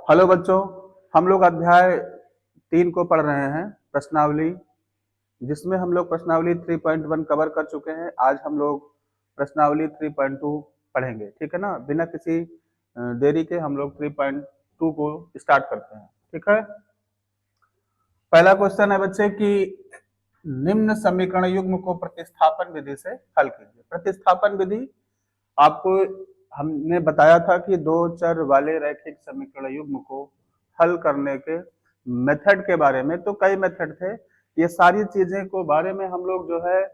Hello बच्चों, हम लोग अध्याय 3 को पढ़ रहे हैं, प्रश्नावली, जिसमें हम लोग प्रश्नावली 3.1 कवर कर चुके हैं। आज हम लोग प्रश्नावली 3.2 पढ़ेंगे, ठीक है ना। बिना किसी देरी के हम लोग 3.2 को स्टार्ट करते हैं, ठीक है। पहला क्वेश्चन है बच्चे कि निम्न समीकरण युग्म को प्रतिस्थापन विधि से हल कीजिए। प्रतिस्थापन विधि आपको हमने बताया था कि दो चर वाले रैखिक समीकरण युग्म को हल करने के मेथड के बारे में। तो कई मेथड थे, ये सारी चीजें को बारे में हम लोग जो है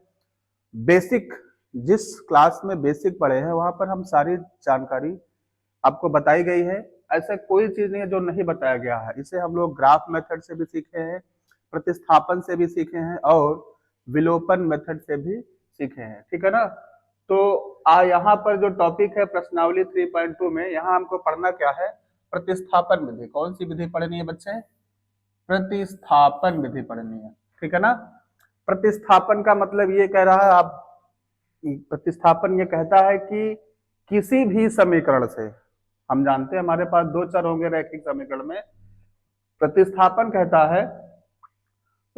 बेसिक, जिस क्लास में बेसिक पढ़े हैं वहां पर हम सारी जानकारी आपको बताई गई है। ऐसा कोई चीज नहीं है जो नहीं बताया गया है। इसे हम लोग ग्राफ मेथड से भी सीखे हैं, प्रतिस्थापन से भी सीखे हैं और विलोपन मेथड से भी सीखे हैं, ठीक है ना। तो यहाँ पर जो टॉपिक है प्रश्नावली 3.2 में, यहाँ हमको पढ़ना क्या है, प्रतिस्थापन विधि। कौन सी विधि पढ़नी है बच्चे? प्रतिस्थापन विधि पढ़नी है, ठीक है ना। प्रतिस्थापन का मतलब ये कह रहा है, आप प्रतिस्थापन ये कहता है कि किसी भी समीकरण से, हम जानते हैं हमारे पास दो चर होंगे रैखिक समीकरण में। प्रतिस्थापन कहता है,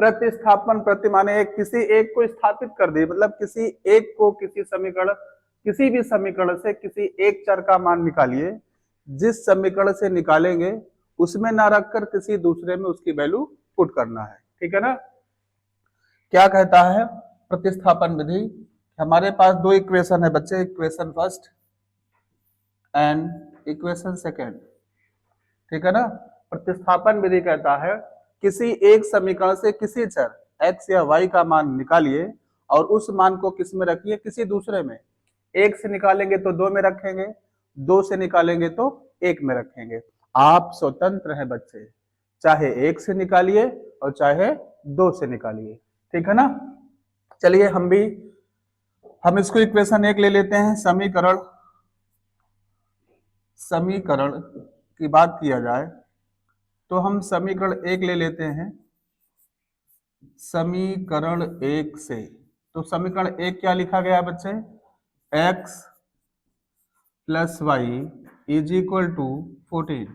प्रतिस्थापन प्रति माने एक किसी एक को स्थापित कर दी, मतलब किसी एक को किसी समीकरण, किसी भी समीकरण से किसी एक चर का मान निकालिए। जिस समीकरण से निकालेंगे उसमें ना रखकर किसी दूसरे में उसकी वैल्यू पुट करना है, ठीक है ना। क्या कहता है प्रतिस्थापन विधि? हमारे पास दो इक्वेशन है बच्चे, equation first and equation second, ठीक है ना। प्रतिस्थापन विधि कहता है किसी एक समीकरण से किसी चर x या y का मान निकालिए और उस मान को किस में रखिए, किसी दूसरे में। एक से निकालेंगे तो दो में रखेंगे, दो से निकालेंगे तो एक में रखेंगे। आप स्वतंत्र हैं बच्चे, चाहे एक से निकालिए और चाहे दो से निकालिए, ठीक है ना। चलिए हम इसको इक्वेशन एक ले लेते हैं। समीकरण की बात किया जाए तो हम समीकरण एक ले लेते हैं। समीकरण एक से, तो समीकरण एक क्या लिखा गया बच्चे? x plus y is equal to 14।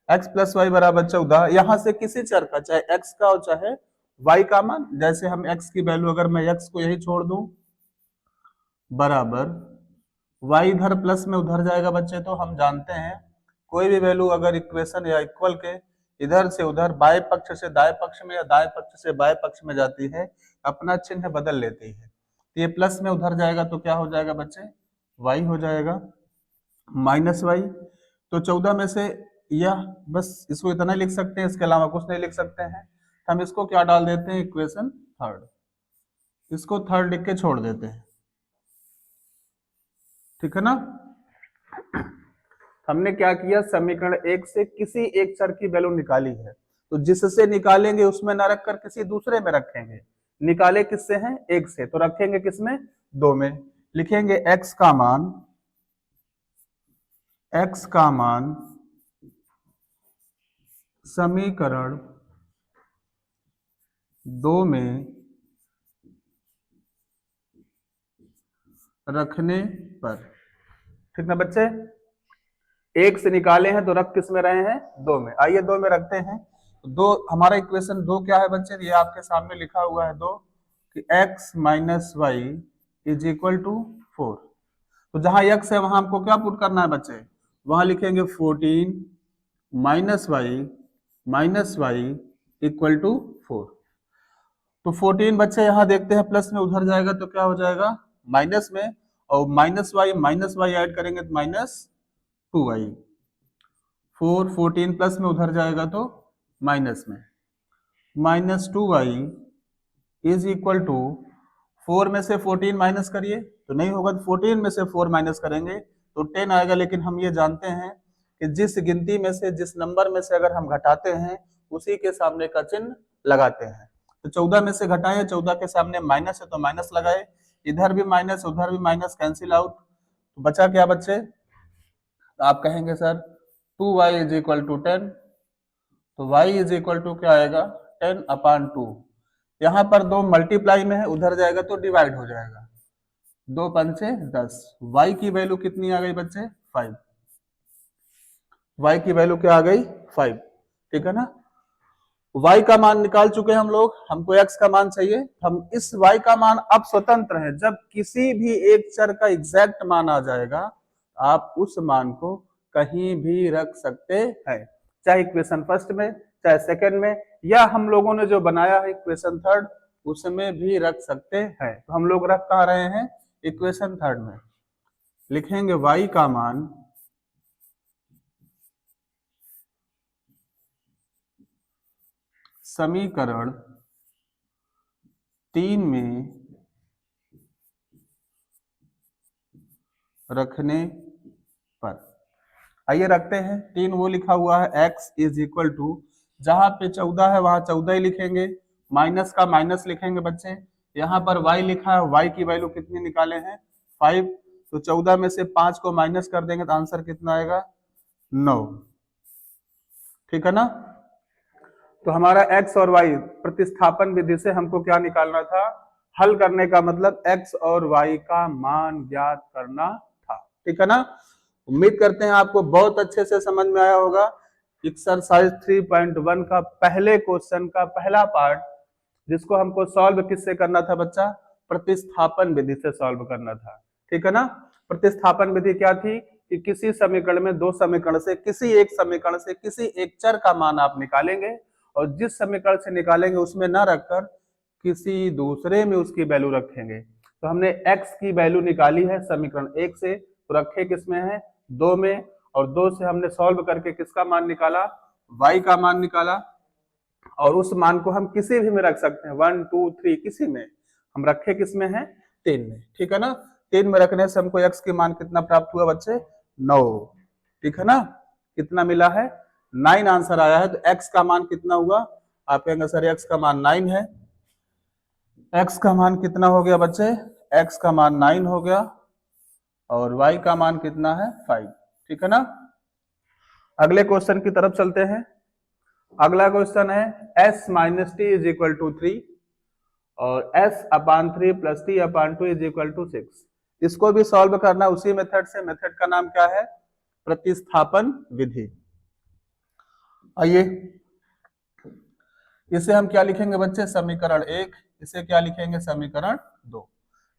x plus y बराबर 14। यहां से किसी चर का, चाहे x का और चाहे y का मान, जैसे हम x की वैल्यू, अगर मैं x को यही छोड़ दूं, बराबर y इधर प्लस में उधर जाएगा बच्चे। तो हम जानते हैं कोई भी वैल्यू अगर इक्वेशन या इक्वल के इधर से उधर, बाएं पक्ष से दाएं पक्ष में या दाएं पक्ष से बाएं पक्ष में जाती है, अपना चिन्ह बदल लेती है। तो ये प्लस में उधर जाएगा तो क्या हो जाएगा बच्चे? y हो जाएगा माइनस वाई। तो 14 में से यह, बस इसको इतना लिख सकते हैं, इसके अलावा कुछ नहीं लिख सकते हैं। हम इसको क्या डाल देते हैं, इक्वेशन थर्ड। इसको थर्ड लिख के छोड़ देते हैं, ठीक है ना। हमने क्या किया, समीकरण एक से किसी एक चर की वैल्यू निकाली है, तो जिससे निकालेंगे उसमें न रखकर किसी दूसरे में रखेंगे। निकाले किससे हैं? एक से, तो रखेंगे किसमें? दो में। लिखेंगे x का मान समीकरण दो में रखने पर, ठीक ना बच्चे। एक से निकाले हैं तो रख किस में रहे हैं? दो में। आइए दो में रखते हैं। दो, हमारा इक्वेशन दो क्या है बच्चे? ये आपके सामने लिखा हुआ है दो, कि x minus y is equal to 4। तो जहां x है वहां हमको क्या पुट करना है बच्चे? वहां लिखेंगे 14 माइनस वाई इक्वल टू 4। तो 14 बच्चे यहाँ देखते हैं प्लस में उधर जाएगा तो क्या हो जाएगा? माइनस में, और माइनस वाई ऐड करेंगे तो माइनस 2y। 14 प्लस में उधर जाएगा तो माइनस में, minus 2y is equal to 4 में से 14 माइनस करिए तो नहीं होगा, तो 14 में से 4 माइनस करेंगे तो 10 आएगा। लेकिन हम ये जानते हैं कि जिस गिनती में से, जिस नंबर में से अगर हम घटाते हैं उसी के सामने का चिन्ह लगाते हैं। तो 14 में से घटाए, 14 के सामने माइनस है तो माइनस लगाए, इधर भी माइनस उधर भी माइनस, कैंसिल आउट। तो बचा क्या बच्चे? आप कहेंगे sir 2y is equal to 10, तो y इज इक्वल टू क्या आएगा? 10/2। यहाँ पर दो मल्टीप्लाई में है, उधर जाएगा तो डिवाइड हो जाएगा, 2 पंचे 10। y की वैल्यू कितनी आ गई बच्चे? 5। y की वैल्यू क्या आ गई 5, ठीक है ना। y का मान निकाल चुके हैं हम लोग, हमको x का मान चाहिए। हम इस y का मान अब स्वतंत्र है, जब किसी भी एक चर का एग्जैक्ट मान आ जाएगा आप उस मान को कहीं भी रख सकते हैं, चाहे इक्वेशन फर्स्ट में, चाहे सेकंड में, या हम लोगों ने जो बनाया है इक्वेशन थर्ड उसमें भी रख सकते हैं। तो हम लोग रख कहाँ रहे हैं, इक्वेशन थर्ड में। लिखेंगे y का मान समीकरण 3 में रखने पर, आइए रखते हैं। 3 वो लिखा हुआ है x इज इक्वल टू, जहां पे 14 है वहां 14 ही लिखेंगे, माइनस का माइनस लिखेंगे बच्चे। यहाँ पर y लिखा है, y की वैल्यू कितनी निकाले हैं 5, तो 14 में से 5 को माइनस कर देंगे तो आंसर कितना आएगा 9, ठीक है ना। तो हमारा x और y प्रतिस्थापन विधि से हमको क्या निकालना था, हल करने का मतलब x और y का मान ज्ञात करना था, ठीक है ना। उम्मीद करते हैं आपको बहुत अच्छे से समझ में आया होगा। एक्सरसाइज 3.1 का पहले क्वेश्चन का पहला पार्ट, जिसको हमको सॉल्व किससे करना था बच्चा, प्रतिस्थापन विधि से सॉल्व करना था, ठीक है ना। प्रतिस्थापन विधि क्या थी कि किसी समीकरण में दो समीकरण से किसी एक समीकरण से किसी एक चर का मान आप निकालेंगे और जिस समीकरण से निकालेंगे उसमें न रखकर किसी दूसरे में उसकी वैल्यू रखेंगे। तो हमने x की वैल्यू निकाली है समीकरण 1 से, तो रखे किसमें है 2 में, और 2 से हमने सॉल्व करके किसका मान निकाला, y का मान निकाला। और उस मान को हम किसी भी में रख सकते हैं, 1 2 3 किसी में, हम रखे किसमें है 3 में, ठीक है ना। 3 में रखने से हमको x के मान कितना प्राप्त हुआ बच्चे 9, ठीक है ना। कितना मिला है 9 आंसर आया है। तो x का मान कितना हुआ, आप कहेंगे सर x का मान 9 है, x का मान कितना हो गया बच्चे, x का मान 9 हो गया और y का मान कितना है 5, ठीक है ना। अगले क्वेश्चन की तरफ चलते हैं। अगला क्वेश्चन है s minus t is equal to 3 और s upon 3 plus t upon 2 is equal to 6। इसको भी सॉल्व करना उसी मेथड से, मेथड का नाम क्या है, प्रतिस्थापन विधि। आइए इसे हम क्या लिखेंगे बच्चे, समीकरण 1, इसे क्या लिखेंगे समीकरण 2।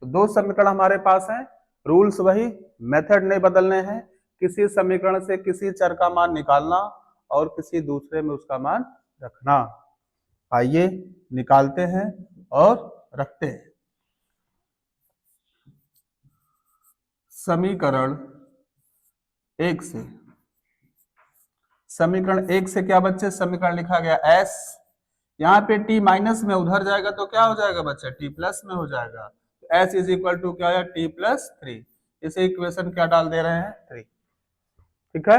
तो दो समीकरण हमारे पास हैं, रूल्स वही, मेथड नहीं बदलने हैं। किसी समीकरण से किसी चर का मान निकालना और किसी दूसरे में उसका मान रखना। आइए निकालते हैं और रखते हैं। समीकरण 1 से, समीकरण 1 से क्या बच्चे, समीकरण लिखा गया s, यहाँ पे t माइनस में उधर जाएगा तो क्या हो जाएगा बच्चे, t प्लस में हो जाएगा। तो s इज इक्वल टू क्या है t प्लस 3, इसे इक्वेशन क्या डाल दे रहे हैं 3, ठीक है।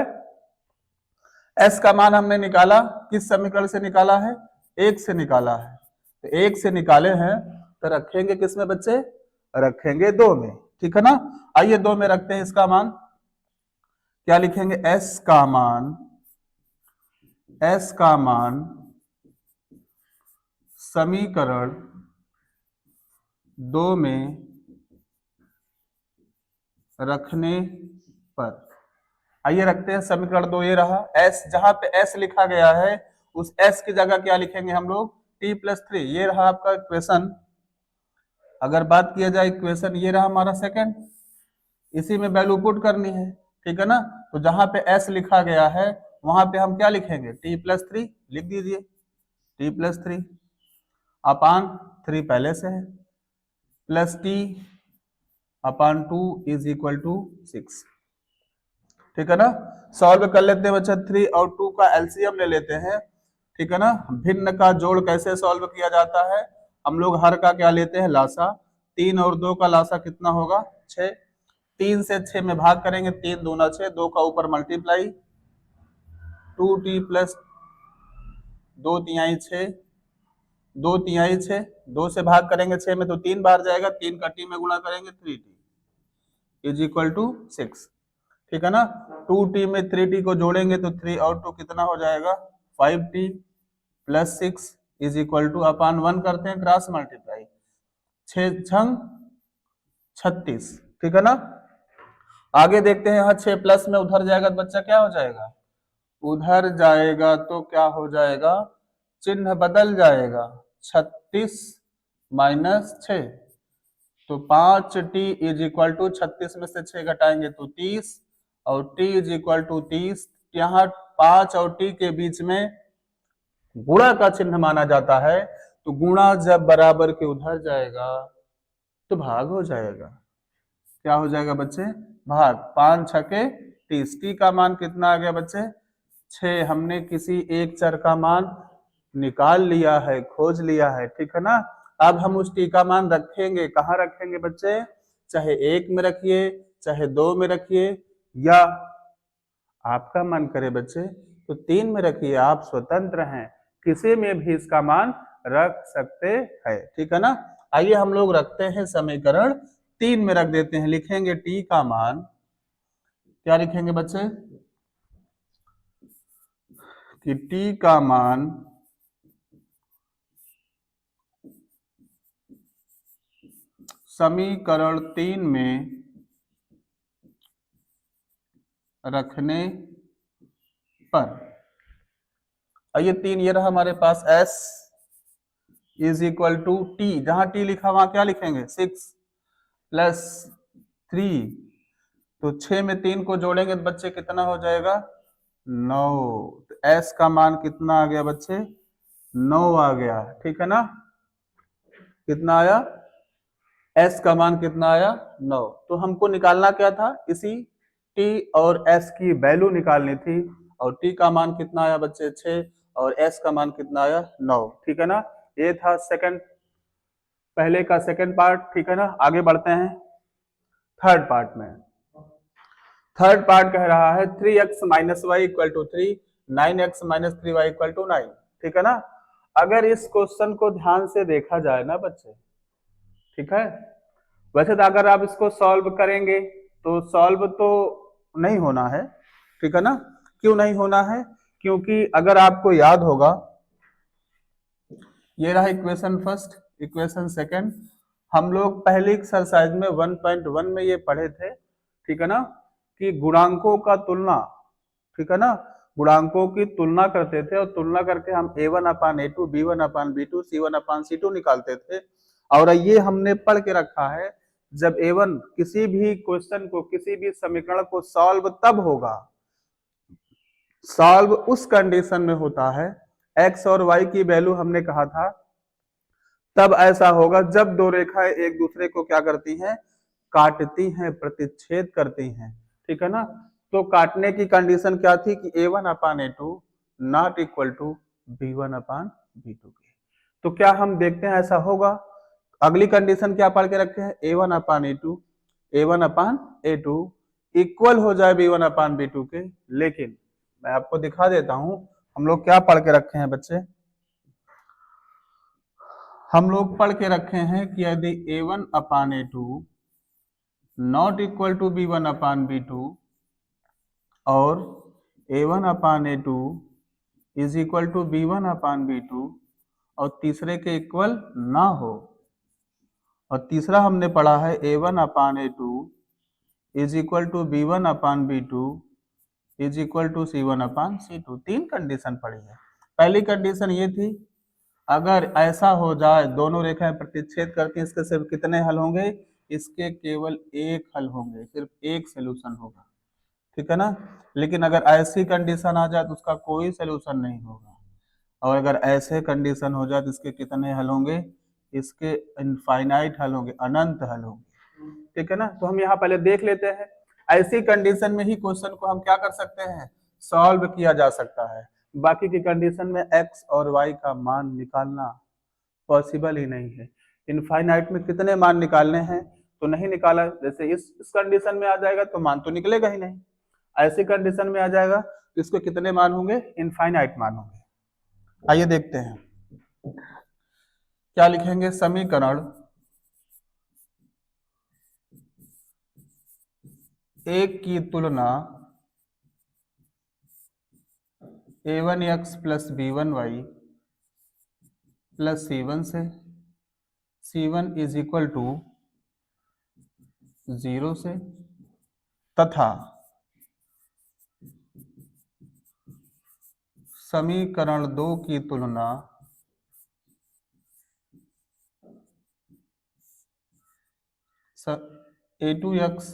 s का मान हमने निकाला, किस समीकरण से निकाला है, 1 से निकाला है। तो 1 से निकाले हैं तो रखेंगे किस में बच्चे, रखेंगे 2 में, ठीक है ना। आइए 2 में रखते हैं इसका मान, क्या लिखेंगे s का मान, s का मान समीकरण 2 में रखने पर। आइए रखते हैं समीकरण 2, ये रहा s, जहां पे s लिखा गया है उस s की जगह क्या लिखेंगे हम लोग t प्लस 3, ये रहा आपका इक्वेशन। अगर बात किया जाए इक्वेशन, ये रहा हमारा सेकंड, इसी में वैल्यू पुट करनी है, ठीक है ना। तो जहां पे s लिखा गया है वहां पे हम क्या लिखेंगे t प्लस 3 लिख दीजिए, t प्लस 3 अपान 3 पहले से है, plus t upon 2 is equal to 6, ठीक है ना। सॉल्व कर लेते हैं बच्चा, 3 और 2 का एलसीएम ले लेते हैं, ठीक है ना। भिन्न का जोड़ कैसे सॉल्व किया जाता है, हम लोग हर का क्या लेते हैं लासा, 3 और 2 का लासा कितना होगा 6, 3 से 6 में भाग करेंगे, 3 दूना 6, 2 का ऊपर मल्टीप्लाई, 2t प्लस 2 तिहाई 6, 2 तिहाई 6, 2 से भाग करेंगे 6 में तो 3 बार जाएगा, 3 का t में गुणा करेंगे 3t इज इक्वल टू 6, ठीक है ना। 2t में 3t को जोड़ेंगे तो 3 और 2 कितना हो जाएगा 5t plus 6 is equal two upon 1 करते हैं क्रॉस मल्टीप्लाई, 6 छंग 36, ठीक है ना। आगे देखते हैं यहाँ 6 प्लस में उधर जाएगा तो बच्चा क्या हो जाएगा उधर जाएगा तो क्या हो जाएगा, चिन्ह बदल जाएगा। 36 माइनस 6, तो 5t इज इक्वल टू 36 में से 6 घटाएंगे तो 30, और t इज इक्वल टू 30। यहाँ 5 और t के बीच में गुणा का चिन्ह माना जाता है, तो गुणा जब बराबर के उधर जाएगा तो भाग हो जाएगा। क्या हो जाएगा बच्चे, भाग। 5 छके 30, टी का मान कितना आ गया बच्चे, 6। हमने किसी एक चर का मान निकाल लिया है, खोज लिया है, ठीक है ना। अब हम उस टी का मान रखेंगे, कहाँ रखेंगे बच्चे, चाहे 1 में रखिए, चाहे 2 में रखिए, या आपका मन करे बच्चे तो 3 में रखिए, आप स्वतंत्र हैं, किसी में भी इसका मान रख सकते हैं, ठीक है ना। आइए हम लोग रखते हैं समीकरण 3 में रख देते हैं। लिखेंगे टी का मान, क्या लिखेंगे बच्चे, कि टी का मान समीकरण 3 में रखने पर, आइए 3 ये रहा हमारे पास, s is equal to t, जहां टी लिखा वहां क्या लिखेंगे 6 प्लस 3, तो 6 में 3 को जोड़ेंगे तो बच्चे कितना हो जाएगा 9। तो s का मान कितना आ गया बच्चे, 9 आ गया, ठीक है ना। कितना आया, s का मान कितना आया 9। तो हमको निकालना क्या था, इसी t और s की वैल्यू निकालनी थी, और t का मान कितना आया बच्चे 6, और s का मान कितना आया 9, ठीक है ना। ये था सेकंड, पहले का सेकंड पार्ट, ठीक है ना। आगे बढ़ते हैं थर्ड पार्ट में। थर्ड पार्ट कह रहा है 3x minus y equal to 3, 9x minus 3y equal to 9, ठीक है ना। अगर इस क्वेश्चन को ध्यान से देखा जाए ना बच्चे, ठीक है, वैसे तो अगर आप इसको सॉल्व करेंगे तो सॉल्व तो नहीं होना है, ठीक है ना। क्यों नहीं होना है, क्योंकि अगर आपको याद होगा, ये रहा इक्वेशन फर्स्ट, इक्वेशन सेकंड, हम लोग पहली एक्सरसाइज में 1.1 में ये पढ़े थे, ठीक है ना, कि गुणांकों का तुलना, ठीक है ना, गुणांकों की तुलना करते थे, और तुलना करके हम a1 upon a2, b1 upon b2, c1 upon c2 निकालते थे। और ये हमने पढ़ के रखा है, जब a1 किसी भी क्वेश्चन को, किसी भी समीकरण को सॉल्व तब होगा, सॉल्व उस कंडीशन में होता है, x और y की वैल्यू हमने कहा था, तब ऐसा होगा जब दो रेखाएं एक दूसरे को क्या करती हैं, काटती हैं, प्रतिच्छेद करती हैं, ठीक है ना। तो काटने की कंडीशन क्या थी कि a1 upon a2 not equal to b1 upon b2 के। तो क्या हम देखते हैं ऐसा होगा। अगली कंडीशन क्या पढ़ के रखे हैं, a1 upon a2, a1 upon a2 equal हो जाए b1 अपान b2 के। लेकिन मैं आपको दिखा देता हूं हम लोग क्या पढ़ के रखे हैं बच्चे, हम लोग पढ़ के रखे हैं कि यदि a1 upon a2 not equal to b1 upon b2, और a1 upon a2 is equal to b1 upon b2, और तीसरे के इक्वल ना हो, और तीसरा हमने पढ़ा है a1 upon a2 is equal to b1 upon b2 is equal to c1 upon c2। तीन कंडीशन पढ़ी है। पहली कंडीशन ये थी, अगर ऐसा हो जाए दोनों रेखाएं प्रतिच्छेद करती हैं, इसके सिर्फ कितने हल होंगे, इसके केवल एक हल होंगे, सिर्फ एक सोल्यूशन होगा, ठीक है ना। लेकिन अगर ऐसी कंडीशन आ जाए तो उसका कोई सोल्यूशन नहीं होगा, और अगर ऐसे कंडीशन हो जाए तो इसके कितने हल होंगे, इसके इनफाइनाइट हल होंगे, अनंत हल होंगे, ठीक है ना। तो हम यहाँ पहले देख लेते हैं, ऐसी कंडीशन में ही क्वेश्चन को हम क्या कर सकते हैं, सॉल्व किया जा सकता है। बाकी की कंडीशन में x और y का मान निकालना पॉसिबल ही नहीं है। इनफाइनाइट में कितने मान निकालने हैं तो नहीं निकाला, जैसे इस कंडीशन में आ जाएगा तो मान तो निकलेगा ही नहीं, ऐसी कंडीशन में आ जाएगा तो इसको कितने मान होंगे, इनफाइनाइट मान होंगे। आइए देखते हैं क्या लिखेंगे, समीकरण एक की तुलना a1x plus b1y plus c1 से, c1 इज इक्वल टू 0 से, तथा समीकरण 2 की तुलना a2x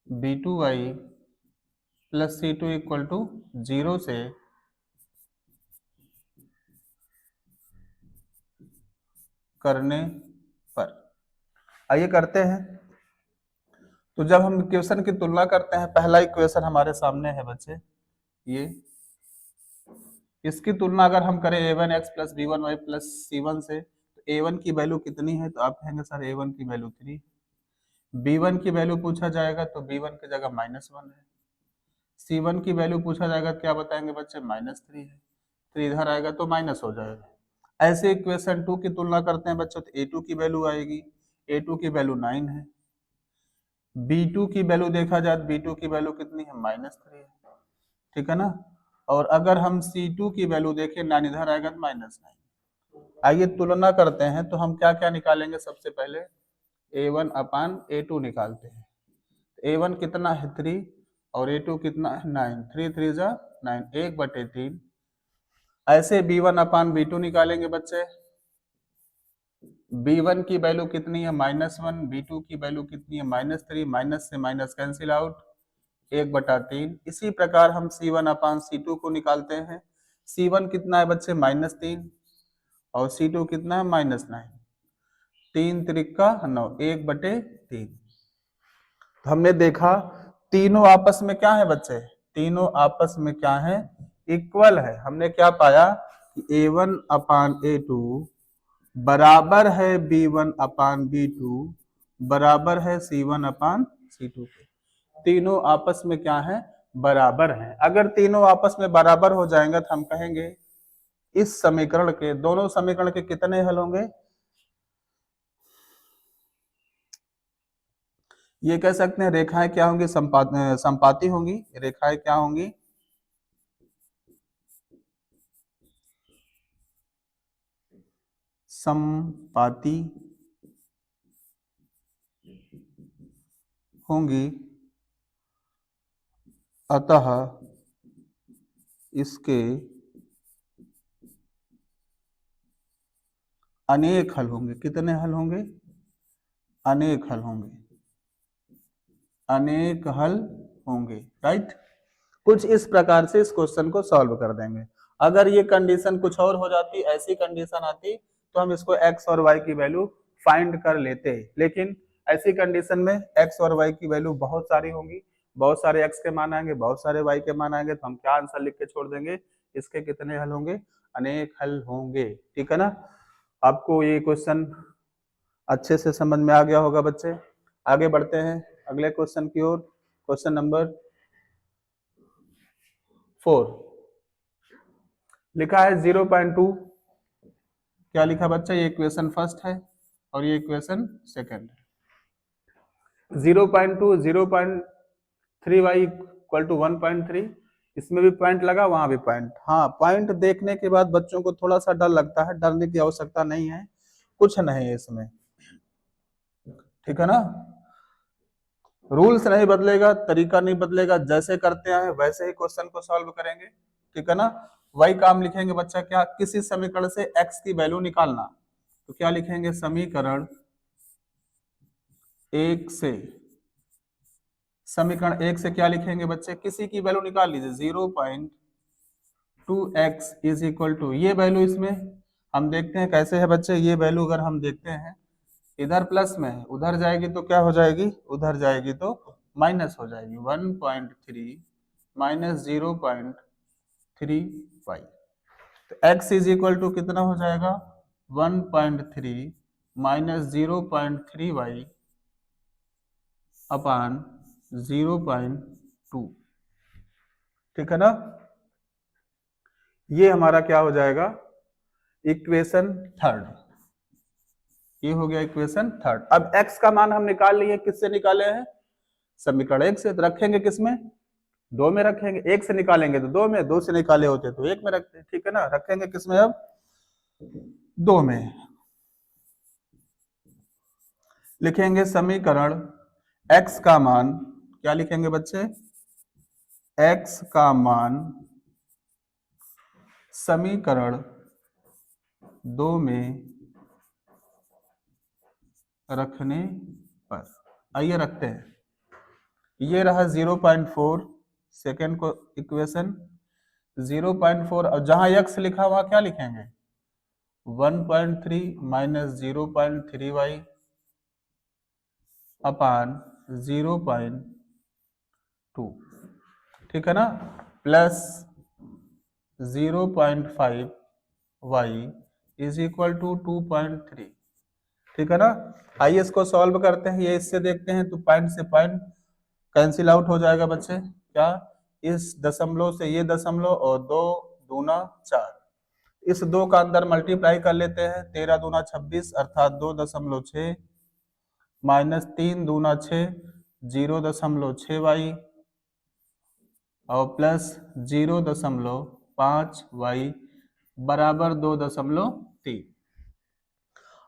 b2y plus c2 equal to 0 से करने पर। आइए करते हैं। तो जब हम इक्वेशन की तुलना करते हैं, पहला इक्वेशन हमारे सामने है बच्चे, ये इसकी तुलना अगर हम करें a1x plus b1y plus c1 से, तो a1 की वैल्यू कितनी है, तो आप कहेंगे सर a1 की वैल्यू 3, b1 की वैल्यू पूछा जाएगा तो b1 की जगह -1 है, c1 की वैल्यू पूछा जाएगा, क्या बताएंगे बच्चे, -3 है, तो इधर आएगा तो माइनस हो जाएगा। ऐसे इक्वेशन 2 की तुलना करते हैं बच्चों, तो a2 की वैल्यू आएगी, a2 की वैल्यू 9 है, b2 की वैल्यू देखा जाए तो b2 की वैल्यू कितनी है, -3 है, ठीक है ना। और अगर हम c2 की वैल्यू देखें, 9 इधर आएगा तो -9। आइए तुलना करते हैं, तो हम क्या क्या निकालेंगे, सबसे पहले a1 अपान a2 निकालते हैं। a1 कितना है 3 और a2 कितना है 9, 3 3 जा 9, 1/3। ऐसे b1 अपान b2 निकालेंगे बच्चे, b1 की वैल्यू कितनी है -1, b2 की वैल्यू कितनी है -3, माइनस से माइनस कैंसिल आउट, 1/3। इसी प्रकार हम c1 अपान c2 को निकालते हैं। c1 कितना है बच्चे, -3 और c2 कितना है, -9, 3 त्रिका 9, 1/3। हमने देखा तीनों आपस में क्या है बच्चे, तीनों आपस में क्या है, इक्वल है। हमने क्या पाया कि a1 अपान a2 बराबर है b1 अपान b2 बराबर है c1 अपान c2 के। तीनों आपस में क्या है, बराबर हैं। अगर तीनों आपस में बराबर हो जाएंगे तो हम कहेंगे इस समीकरण के, दोनों समीकरण के कितने हल होंगे, ये कह सकते हैं रेखाएं क्या होंगी, संपाती होंगी। रेखाएं क्या होंगी, संपाती होंगी, अतः इसके अनेक हल होंगे। कितने हल होंगे, अनेक हल होंगे, अनेक हल होंगे, राइट। कुछ इस प्रकार से इस क्वेश्चन को सॉल्व कर देंगे। अगर ये कंडीशन कुछ और हो जाती, ऐसी कंडीशन आती, तो हम इसको x और y की वैल्यू फाइंड कर लेते, लेकिन ऐसी कंडीशन में x और y की वैल्यू बहुत सारी होंगी, बहुत सारे x के मान आएंगे, बहुत सारे y के मान आएंगे, तो हम क्या आंसर लिख के छोड़ देंगे, इसके कितने हल होंगे, अनेक हल होंगे, ठीक है ना। आपको ये क्वेश्चन अच्छे से समझ में आ गया होगा बच्चे। आगे बढ़ते हैं अगले क्वेश्चन की ओर। क्वेश्चन नंबर 4 लिखा है 0.2। क्या लिखा बच्चा, ये इक्वेशन फर्स्ट है और ये इक्वेशन सेकंड है। 0.2 0.3y इक्वल टू 1.3, इसमें भी पॉइंट लगा, वहां भी पॉइंट। हाँ, पॉइंट देखने के बाद बच्चों को थोड़ा सा डर लगता है, डरने की आवश्यकता नहीं है, कुछ नहीं है इसमें, ठीक है ना। रूल्स नहीं बदलेगा, तरीका नहीं बदलेगा, जैसे करते हैं वैसे ही क्वेश्चन को सॉल्व करेंगे, ठीक है ना। वही काम लिखेंगे बच्चा, क्या, किसी समीकरण से x की वैल्यू निकालना, तो क्या लिखेंगे, समीकरण 1 से, समीकरण 1 से क्या लिखेंगे बच्चे, किसी की वैल्यू निकाल लीजिए, 0.2x इज इक्वल टू, ये वैल्यू इसमें हम देखते हैं कैसे है बच्चे, ये वैल्यू अगर हम देखते हैं इधर प्लस में है, उधर जाएगी तो क्या हो जाएगी, उधर जाएगी तो माइनस हो जाएगी, 1.3 माइनस 0.3y, तो x इज इक्वल टू कितना हो जाएगा, 1.3 माइनस 0.3y अपान 0.2, ठीक है ना। ये हमारा क्या हो जाएगा, इक्वेशन थर्ड, ये हो गया इक्वेशन थर्ड। अब x का मान हम निकाल लिए, किससे निकाले हैं, समीकरण 1 से, तो रखेंगे किसमें, 2 में रखेंगे, 1 से निकालेंगे तो 2 में, 2 से निकाले होते तो 1 में रखते, ठीक है ना। रखेंगे किसमें, अब 2 में। लिखेंगे समीकरण x का मान, क्या लिखेंगे बच्चे, x का मान समीकरण 2 में रखने पर, आइए रखते हैं। ये रहा 0.4 सेकेंड को इक्वेशन 0.4, और जहां x लिखा हुआ क्या लिखेंगे 1.3 माइनस 0.3y अपान 0.2, ठीक है ना, plus 0.5y is equal to 2.3, ठीक है ना। आइए इसको सॉल्व करते हैं, ये इससे देखते हैं, तो पॉइंट से पॉइंट कैंसिल आउट हो जाएगा बच्चे। क्या, इस दशमलव से ये दशमलव और 2 दूना 4, इस 2 का अंदर मल्टीप्लाई कर लेते हैं, 13 दूना 26 अर्थात 2.6 माइनस 3 दूना 6 0.6y और प्लस 0.5y बराबर 2.3।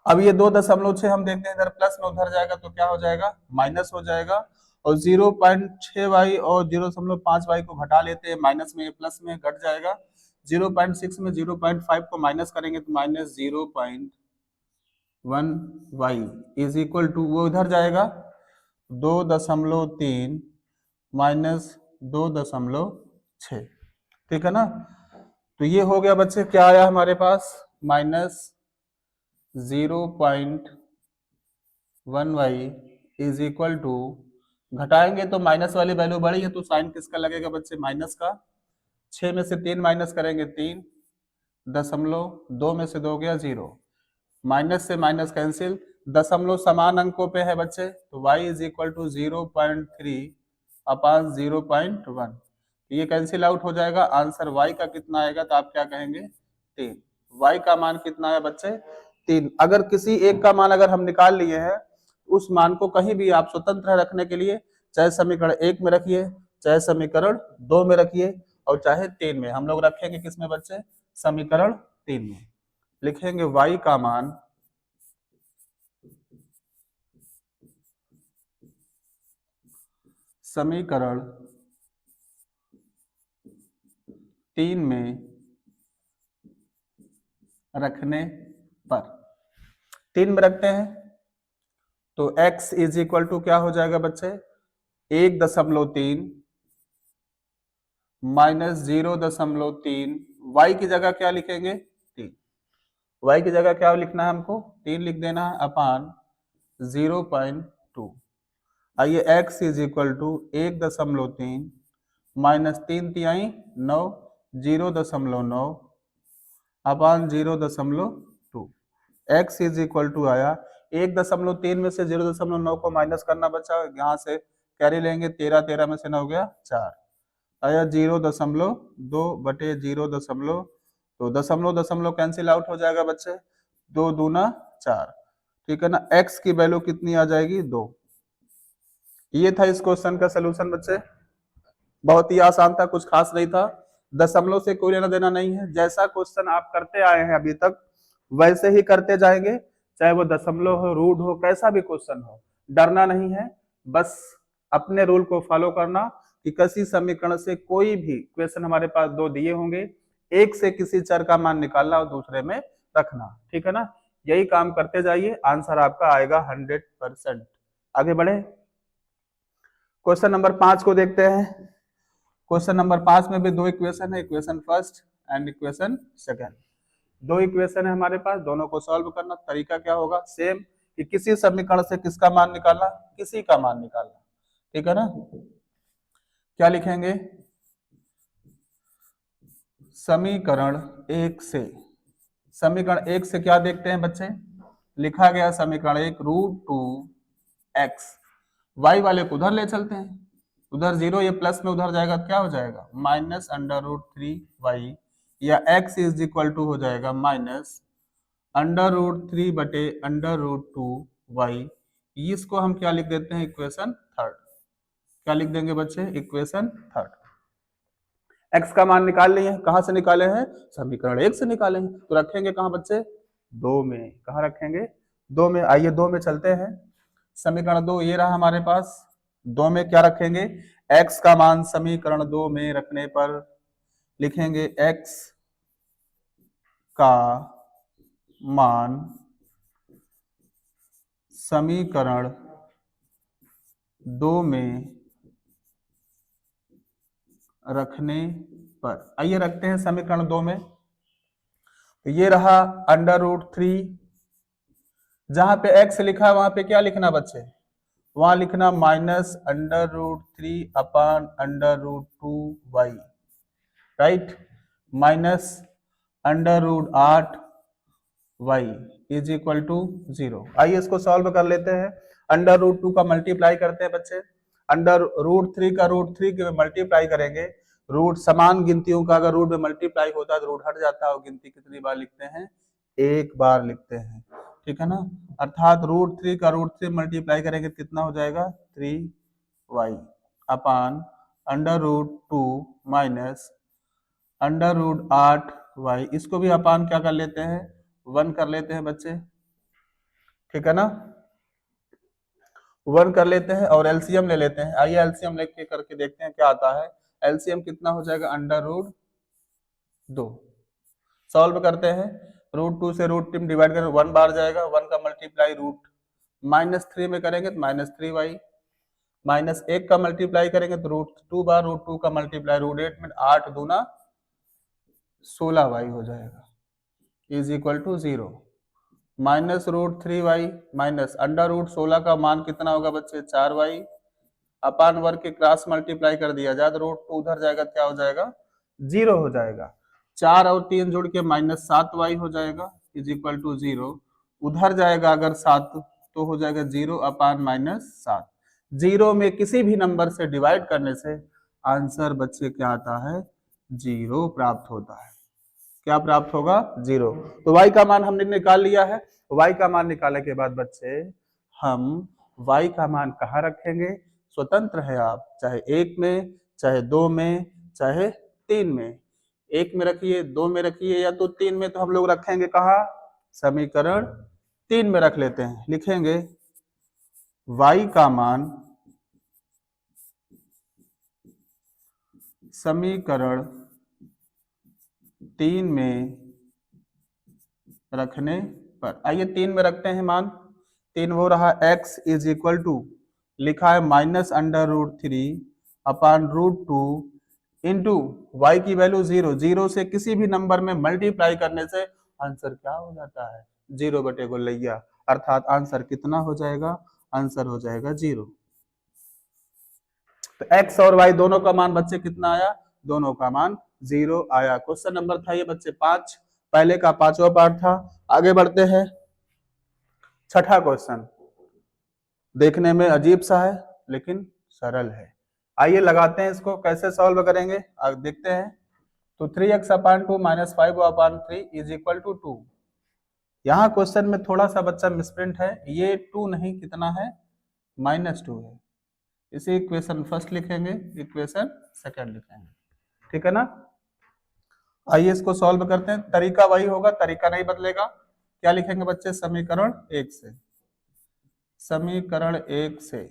अब ये 2.6 हम देखते हैं इधर प्लस में उधर जाएगा तो क्या हो जाएगा माइनस हो जाएगा, और 0.6y और 0.5y को घटा लेते हैं, माइनस में प्लस में घट जाएगा, 0.6 में 0.5 को माइनस करेंगे तो minus 0.1y is equal to, वो उधर जाएगा 2.3 माइनस 2.6, ठीक है ना। तो ये हो गया बच्चे, क्या आया हमारे पास minus 0.1y is equal to, घटाएंगे तो माइनस वाली वैल्यू बड़ी है तो साइन किसका लगेगा बच्चे माइनस का, 6 में से 3 माइनस करेंगे 3, 0.2 में से 2 गया 0, माइनस से माइनस कैंसिल, दशमलव समान अंकों पे है बच्चे, तो y इज इक्वल टू 0.3 अपान 0.1, ये कैंसिल आउट हो जाएगा, आंसर y का कितना आएगा तो आप क्या कहेंगे 3, y का मान कितना है बच्चे 3। अगर किसी एक का मान अगर हम निकाल लिए हैं, उस मान को कहीं भी आप स्वतंत्र रखने के लिए चाहे समीकरण 1 में रखिए, चाहे समीकरण 2 में रखिए, और चाहे 3 में, हम लोग रखेंगे किसमें बच्चे समीकरण 3 में, लिखेंगे y का मान समीकरण 3 में रखने पर, 3 में रखते हैं तो x इज इक्वल टू क्या हो जाएगा बच्चे 1.3 माइनस 0.3, y की जगह क्या लिखेंगे 3, y की जगह क्या लिखना है हमको 3 लिख देना है अपान 0.2, आइए x is equal to 1.3 minus 3 तिहाई 9 0.9 upon 0.2, x is equal to आया 1.3 में से 0.9 को माइनस करना बचा, यहाँ से कैरी लेंगे 13, 13 में से 9 गया 4, आया 0.2 बटे 0.2, तो दशमलव कैंसिल आउट हो जाएगा बच्चे, 2 दूना 4, ठीक है ना, x की वैल्यू कितनी आ जाएगी 2। ये था इस क्वेश्चन का सलूशन बच्चे, बहुत ही आसान था, कुछ खास नहीं था, दशमलव से कोई लेना देना नहीं है, जैसा क्वेश्चन आप करते आए हैं अभी तक वैसे ही करते जाएंगे, चाहे वो दशमलव हो रूट हो कैसा भी क्वेश्चन हो, डरना नहीं है, बस अपने रूल को फॉलो करना कि किसी समीकरण से कोई भी क्वेश्चन हमारे पास 2 दिए होंगे, एक से किसी चर का मान निकालना और दूसरे में रखना, ठीक है ना, यही काम करते जाइए, आंसर आपका आएगा 100%। आगे बढ़े, क्वेश्चन नंबर 5 को देखते हैं। क्वेश्चन नंबर 5 में भी 2 इक्वेशन है, equation first and equation second, 2 equation है हमारे पास, दोनों को सॉल्व करना तरीका क्या होगा सेम, कि किसी समीकरण से किसका मान निकालना, किसी का मान निकालना, ठीक है ना। क्या लिखेंगे समीकरण 1 से, समीकरण 1 से क्या देखते हैं बच्चे, लिखा गया समीकरण 1 √2x, y वाले को उधर ले चलते हैं, उधर 0 ये प्लस में उधर जाएगा तो क्या हो जाएगा माइनस √3y, या x इज इक्वल टू हो जाएगा माइनस √3 बटे √2y, इसको हम क्या लिख देते हैं इक्वेशन थर्ड, क्या लिख देंगे बच्चे इक्वेशन थर्ड। x का मान निकाल लिए, कहां से निकाले हैं समीकरण 1 से निकाले हैं, तो रखेंगे कहां बच्चे 2 में, कहां रखेंगे 2 में, आइए 2 में चलते हैं, समीकरण 2 ये रहा हमारे पास, 2 में क्या रखेंगे x का मान समीकरण 2 में रखने पर लिखेंगे x का मान समीकरण 2 में रखने पर, आइए रखते हैं समीकरण 2 में। तो ये रहा √3, जहां पे x लिखा है वहां पे क्या लिखना बच्चे, वहां लिखना -√3 upon √2y, right, minus √8y is equal to 0। आइए इसको सॉल्व कर लेते हैं। √2 का मल्टीप्लाई करते हैं बच्चे, √3 का √3 के मल्टीप्लाई करेंगे। रूट समान गिनतियों का अगर रूट में मल्टीप्लाई होता है तो रूट हट जाता है, और गिनती कितनी बार लिखते हैं, एक बार लिखते हैं, ठीक है ना। अर्थात √3 का √3 मल्टीप्लाई करेंगे कितना हो जाएगा, 3y अपान √2 माइनस √8y, इसको भी अपान क्या कर लेते हैं, 1 कर लेते हैं बच्चे, ठीक है ना, 1 कर लेते हैं और एलसीएम ले लेते हैं। आइए एलसीएम लेके करके देखते हैं क्या आता है। एलसीएम कितना हो जाएगा, √2, सॉल्व करते हैं। √2 से √3 डिवाइड करें 1 बार जाएगा, 1 का मल्टीप्लाई -3 में करेंगे तो -3y, -1 का मल्टीप्लाई करेंगे तो √2 बार, √2 का मल्टीप्लाई √8 में 8 दूना 16y हो जाएगा, is equal to 0। -√3y minus √16 का मान कितना होगा बच्चे, 4y अपान वर्ग के क्रॉस मल्टीप्लाई कर दिया जाए तो √2 उधर जाएगा, क्या हो जाएगा, 0 हो जाएगा। 4 और 3 जोड़ के -7y हो जाएगा, इज इक्वल टू 0। उधर जाएगा अगर 7 तो हो जाएगा 0 अपान -7। 0 में किसी भी नंबर से डिवाइड करने से आंसर बच्चे क्या आता है, 0 प्राप्त होता है। क्या प्राप्त होगा, 0। तो y का मान हमने निकाल लिया है। y का मान निकालने के बाद बच्चे हम y का मान कहाँ रखेंगे, स्वतंत्र है आप, चाहे 1 में, चाहे 2 में, चाहे 3 में। 1 में रखिए, 2 में रखिए, या तो 3 में, तो हम लोग रखेंगे कहाँ, समीकरण 3 में रख लेते हैं। लिखेंगे y का मान समीकरण 3 में रखने पर, आइए 3 में रखते हैं मान। 3 वो रहा, x इज इक्वल टू लिखा है -√3 अपान √2 इंटू वाई की वैल्यू 0, 0 से किसी भी नंबर में मल्टीप्लाई करने से आंसर क्या हो जाता है, 0 बटे गोलैया, अर्थात आंसर कितना हो जाएगा, आंसर हो जाएगा 0। तो x और y दोनों का मान बच्चे कितना आया, दोनों का मान 0 आया। क्वेश्चन नंबर था ये बच्चे 5, पहले का 5वां पार्ट था। आगे बढ़ते हैं, छठा क्वेश्चन देखने में अजीब सा है लेकिन सरल है। आइए लगाते हैं इसको, कैसे सॉल्व करेंगे आगे देखते हैं। तो 3x upon 2 minus 5 upon 3 is equal to 2। यहाँ क्वेश्चन में थोड़ा सा बच्चा मिसप्रिंट है, ये 2 नहीं, कितना है, -2 है। इसे इक्वेशन फर्स्ट लिखेंगे, इक्वेशन सेकंड लिखेंगे, ठीक है ना। आइए इसको सॉल्व करते हैं। तरीका वही होगा, तरीका नहीं बदलेगा। क्या लिखेंगे बच्चे, समीकरण 1 से, समीकरण 1 से,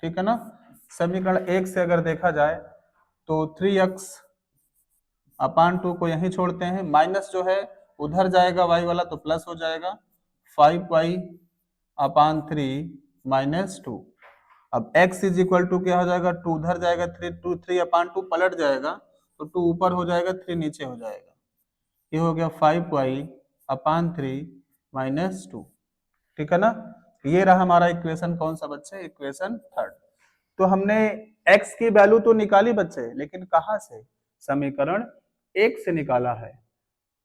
ठीक है ना। समीकरण 1 से अगर देखा जाए तो 3x अपान 2 को यहीं छोड़ते हैं, माइनस जो है उधर जाएगा y वाला तो प्लस हो जाएगा, 5y अपान 3 माइनस 2। अब x इज इक्वल टू क्या हो जाएगा, 2 उधर जाएगा, 3 अपान 2 पलट जाएगा तो 2 ऊपर हो जाएगा, 3 नीचे हो जाएगा, ये हो गया 5y अपान 3 माइनस 2, ठीक है ना। ये रहा हमारा इक्वेशन कौन सा बच्चे, इक्वेशन थर्ड। तो हमने x की वैल्यू तो निकाली बच्चे, लेकिन कहाँ से, समीकरण 1 से निकाला है,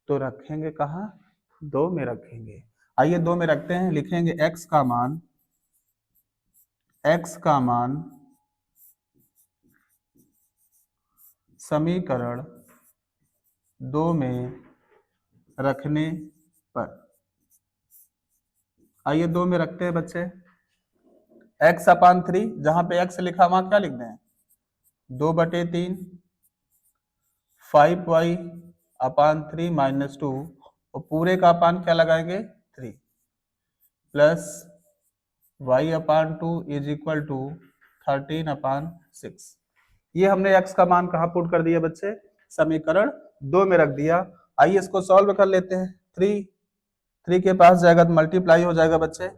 तो रखेंगे कहाँ, 2 में रखेंगे। आइए 2 में रखते हैं, लिखेंगे x का मान समीकरण 2 में रखने पर। आइए 2 में रखते हैं बच्चे, x अपान 3, जहां पे x लिखा वहां क्या लिख दें, 2/3, 5y अपान 3 माइनस 2, और पूरे का अपान क्या लगाएंगे, 3, plus y upon 2 is equal to 13 upon 6। ये हमने x का मान कहाँ पुट कर दिया बच्चे, समीकरण 2 में रख दिया। आइए इसको सॉल्व कर लेते हैं। 3 के पास जाएगा तो मल्टीप्लाई हो जाएगा बच्चे,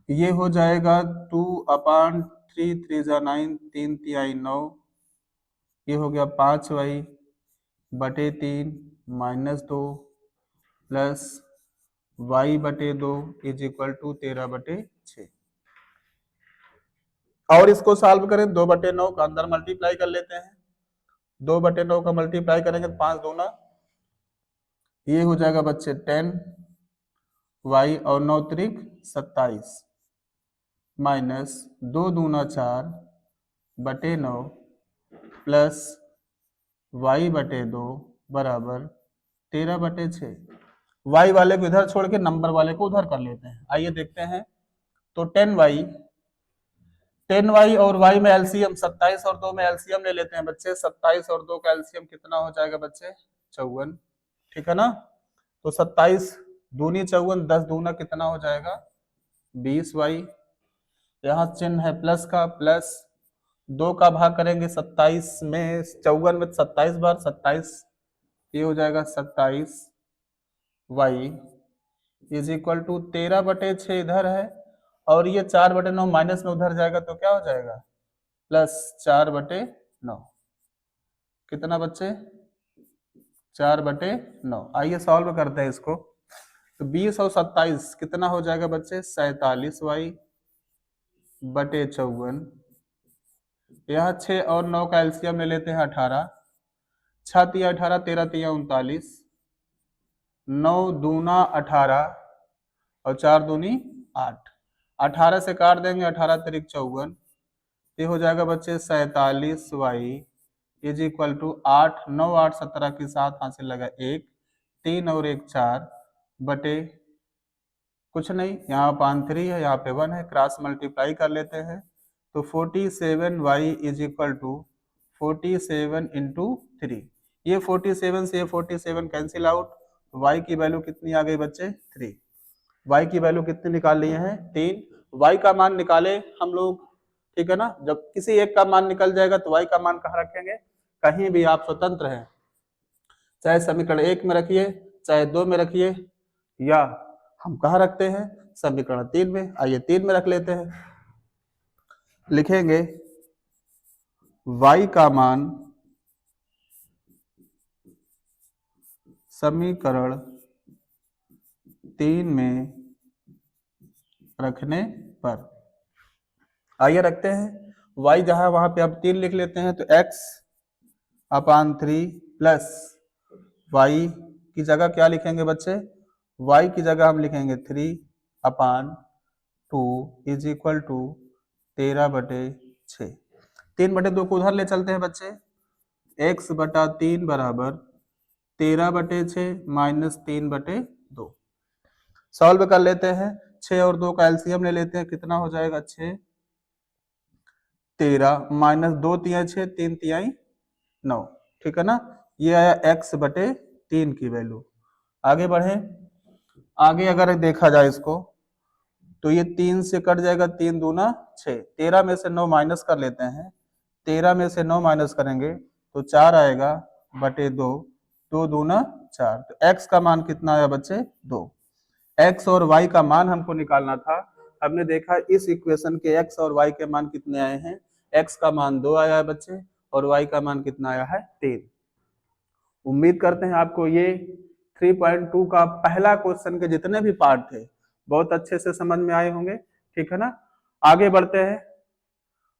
ये हो जाएगा 2/3, 3 जा 9, 3 तिहाई 9, ये हो गया 5y/3 -2 plus y/2 is equal to 13/6। और इसको सॉल्व करें, 2/9 का अंदर मल्टीप्लाई कर लेते हैं, 2/9 का मल्टीप्लाई करेंगे तो 5 दूना, ये हो जाएगा बच्चे 10y और 9 त्रिक 27 माइनस 2 दूना 4/9 प्लस y/2 बराबर 13/6। y वाले को इधर छोड़ के नंबर वाले को उधर कर लेते हैं। आइए देखते हैं, तो 10y और y में एलसीएम 27 और 2 में एलसीएम ले लेते हैं बच्चे। 27 और 2 का एलसीएम कितना हो जाएगा बच्चे? 54, ठीक है ना। तो 27 दूनी 54, 10 दूना कितना हो जाएगा? 20y। यहाँ चिन्ह है प्लस का, प्लस 2 का भाग करेंगे 27 में, 54 में 27 बार 27, ये हो जाएगा 27y इज इक्वल टू 13/6 इधर है, और ये 4/9 माइनस में उधर जाएगा तो क्या हो जाएगा? प्लस 4/9। कितना बच्चे? 4/9। आइए सॉल्व करते हैं इसको। तो 20 और 27 कितना हो जाएगा बच्चे? 47y/54। यहाँ 6 और 9 का एलसीएम ले लेते हैं 18, 6 तिया 18, 13 तिया 39, 9 दूना 18 और 4 दूनी 8, 18 से काट देंगे, 18 तिरिक 54, ये हो जाएगा बच्चे 47y इज इक्वल टू 8, 9 8 17 की 7 हासिल लगा 1, 3 और 1 4 बटे कुछ नहीं, यहाँ पान 3 है, यहाँ पे 1 है, क्रॉस मल्टीप्लाई कर लेते हैं तो 47y is equal to 47 into 3। ये 47 से ये 47 कैंसिल आउट, y की वैल्यू कितनी आ गई बच्चे? 3। y की वैल्यू कितनी निकाल लिए हैं? 3। y का मान निकाले हम लोग, ठीक है ना। जब किसी एक का मान निकल जाएगा तो y का मान कहाँ रखेंगे? कहीं भी आप स्वतंत्र हैं, चाहे समीकरण 1 में रखिए, चाहे 2 में रखिए, या हम कहाँ रखते हैं? समीकरण 3 में। आइए 3 में रख लेते हैं। लिखेंगे y का मान समीकरण 3 में रखने पर, आइए रखते हैं। y जहां वहां पे अब 3 लिख लेते हैं, तो x/3 प्लस y की जगह क्या लिखेंगे बच्चे? y की जगह हम लिखेंगे 3/2 इज इक्वल टू 13/6। 3/2 को उधर ले चलते हैं बच्चे, x/3 बराबर 13/6 माइनस 3/2। सॉल्व कर लेते हैं, 6 और 2 का एलसीएम ले लेते हैं, कितना हो जाएगा? 6 13 माइनस 2 तिहाई 6, 3 तिहाई 9, ठीक है ना। ये आया x/3 की वैल्यू। आगे बढ़े, आगे अगर देखा जाए इसको तो ये 3 से कट जाएगा, 3 दूना 6, 13 में से 9 माइनस कर लेते हैं, 13 में से 9 माइनस करेंगे तो 4 आएगा बटे 2, 2 दूना 4, तो x का मान कितना आया बच्चे? 2। x और y का मान हमको निकालना था। हमने देखा इस इक्वेशन के x और y के मान कितने आए हैं? x का मान 2 आया है बच्चे, और y का मान कितना आया है? 3। उम्मीद करते हैं आपको ये 3.2 का पहला क्वेश्चन के जितने भी पार्ट थे बहुत अच्छे से समझ में आए होंगे, ठीक है ना। आगे बढ़ते हैं,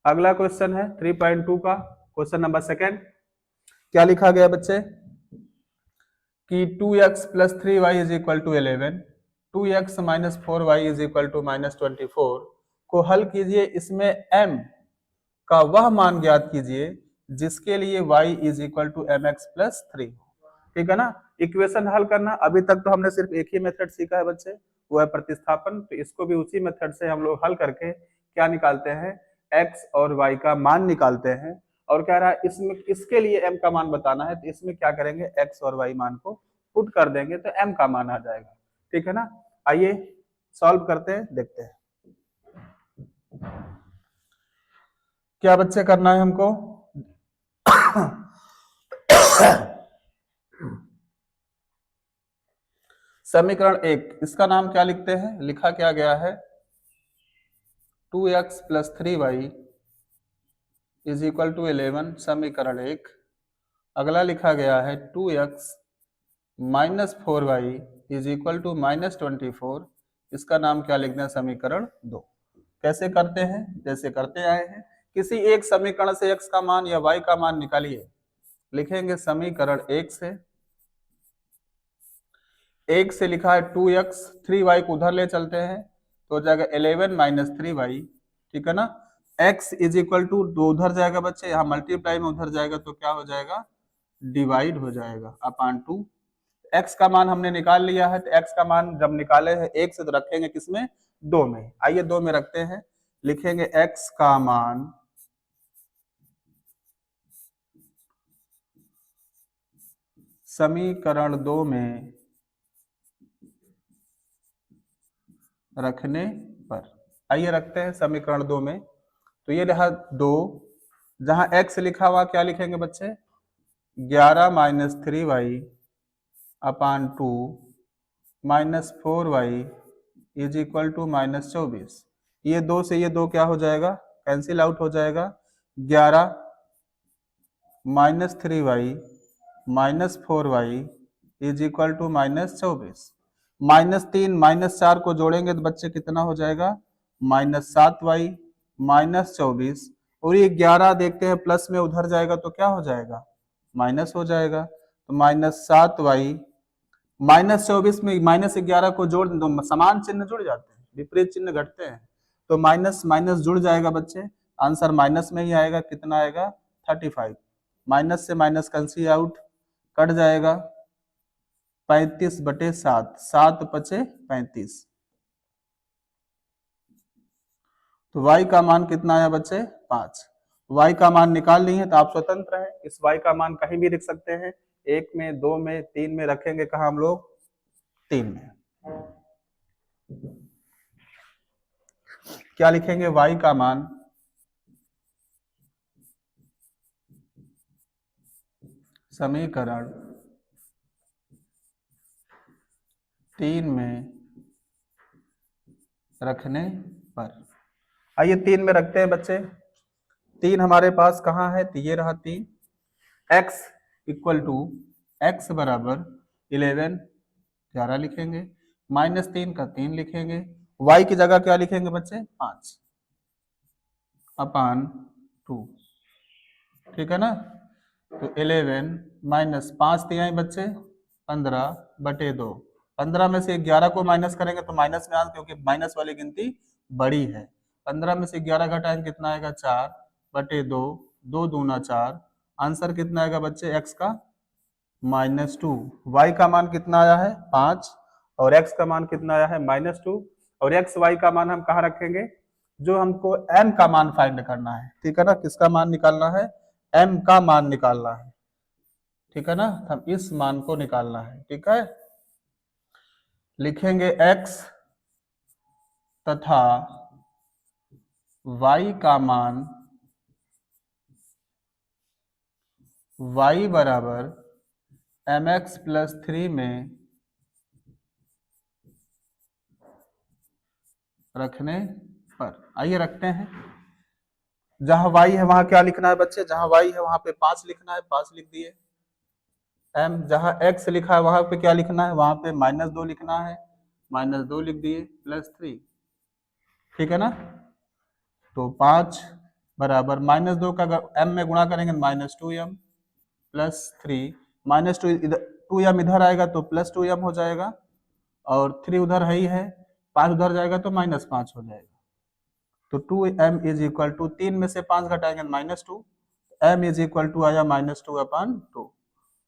अगला क्वेश्चन है 3.2 का क्वेश्चन नंबर 2। क्या लिखा गया बच्चे? कि 2x plus 3y is equal to 11, 2x minus 4y is equal to minus 24 को हल कीजिए। इसमें m का वह मान ज्ञात कीजिए जिसके लिए y is equal to mx plus 3, ठीक है ना। इक्वेशन हल करना, अभी तक तो हमने सिर्फ एक ही मेथड सीखा है बच्चे, वो है प्रतिस्थापन। तो इसको भी उसी मेथड से हम लोग हल करके क्या निकालते हैं? x और y का मान निकालते हैं। और कह रहा है इसमें इसके लिए m का मान बताना है, तो इसमें क्या करेंगे? x और y मान को पुट कर देंगे तो m का मान आ जाएगा, ठीक है ना। आइए सॉल्व करते हैं, देखते हैं क्या बच्चे करना है हमको। समीकरण 1, इसका नाम क्या लिखते हैं? लिखा क्या गया है? 2x + 3y = 11, समीकरण 1। अगला लिखा गया है 2x - 4y = -24, इसका नाम क्या लिखते हैं? समीकरण 2। कैसे करते हैं? जैसे करते आए हैं, किसी एक समीकरण से x का मान या y का मान निकालिए। लिखेंगे समीकरण 1 से, 1 से लिखा है 2x, 3y को उधर ले चलते हैं तो हो जाएगा 11 - 3y, ठीक है ना। x = 2 उधर जाएगा बच्चे, यहाँ मल्टीप्लाई में उधर जाएगा तो क्या हो जाएगा? डिवाइड हो जाएगा अपॉन 2। x का मान हमने निकाल लिया है, तो x का मान जब निकाले हैं 1 से तो रखेंगे किसमें? 2 में। आइए 2 में रखते हैं, लिखेंगे x का मान समीकरण 2 में रखने पर। आइए रखते हैं समीकरण 2 में, तो ये रहा 2, जहां x लिखा हुआ क्या लिखेंगे बच्चे? 11 - 3y अपॉन 2 -4y = -24। ये 2 से ये 2 क्या हो जाएगा? कैंसिल आउट हो जाएगा। 11 - 3y -4y = -24। -3 - 4 को जोड़ेंगे तो बच्चे कितना हो जाएगा? -7y -24। और ये 11 देखते हैं प्लस में उधर जाएगा तो क्या हो जाएगा? माइनस हो जाएगा। तो -7y -24 में -11 को जोड़ दो, समान चिन्ह जुड़ जाते हैं, विपरीत चिन्ह घटते हैं, तो माइनस माइनस जुड़ जाएगा बच्चे, आंसर माइनस में ही आएगा। कितना आएगा? 35। माइनस से माइनस कैंसिल आउट, कट जाएगा 35/7, 7 पचे 35। तो y का मान कितना आया बच्चे? 5। y का मान निकाल लिए तो आप स्वतंत्र हैं, इस y का मान कहीं भी लिख सकते हैं, 1 में, 2 में, 3 में। रखेंगे कहा हम लोग? 3 में। क्या लिखेंगे? y का मान समीकरण 3 में रखने पर। आइए 3 में रखते हैं बच्चे। 3 हमारे पास कहाँ है? तो ये रहा 3। x = x बराबर 11, 11 लिखेंगे, -3 का 3 लिखेंगे, y की जगह क्या लिखेंगे बच्चे? 5 अपॉन 2, ठीक है ना। तो 11 माइनस 5 दिया बच्चे 15/2। 15 में से 11 को माइनस करेंगे तो माइनस में आएगा, क्योंकि माइनस वाली गिनती बड़ी है। 15 में से 11 घटाएंगे कितना आएगा? 4/2, 2 दूना 4। आंसर कितना आएगा बच्चे? x का -2। y का मान कितना आया है? 5, और x का मान कितना आया है? -2। और x y का मान हम कहाँ रखेंगे? जो हमको m का मान फाइंड करना है, ठीक है ना। किसका मान निकालना है? m का मान निकालना है, ठीक है ना। हम इस मान को निकालना है, ठीक है। लिखेंगे x तथा y का मान y बराबर mx + 3 में रखने पर। आइए रखते हैं। जहां y है वहां क्या लिखना है बच्चे? जहां y है वहां पे 5 लिखना है, 5 लिख दिए। m जहां x लिखा है वहां पे क्या लिखना है? वहां पे -2 लिखना है, -2 लिख दिए, +3, ठीक है ना। तो 5 बराबर -2 का अगर m में गुणा करेंगे -2m +3, -2 इधर 2m इधर आएगा तो +2m हो जाएगा, और 3 उधर है ही है, 5 उधर जाएगा तो -5 हो जाएगा। तो 2m = 3 में से 5 घटाएंगे -2, m = आया -2/2।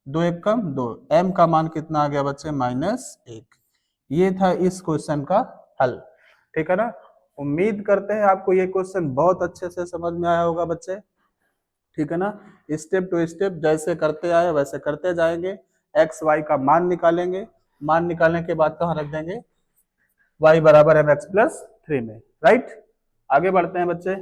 2 1 कम 2, m का मान कितना आ गया बच्चे? -1। ये था इस क्वेश्चन का हल, ठीक है ना। उम्मीद करते हैं आपको ये क्वेश्चन बहुत अच्छे से समझ में आया होगा बच्चे, ठीक है ना। स्टेप टू स्टेप जैसे करते आए वैसे करते जाएंगे। एक्स वाई का मान निकालेंगे, मान निकालने के बाद कहाँ रख देंगे? y बराबर mx + 3 में, राइट। आगे बढ़ते हैं बच्चे।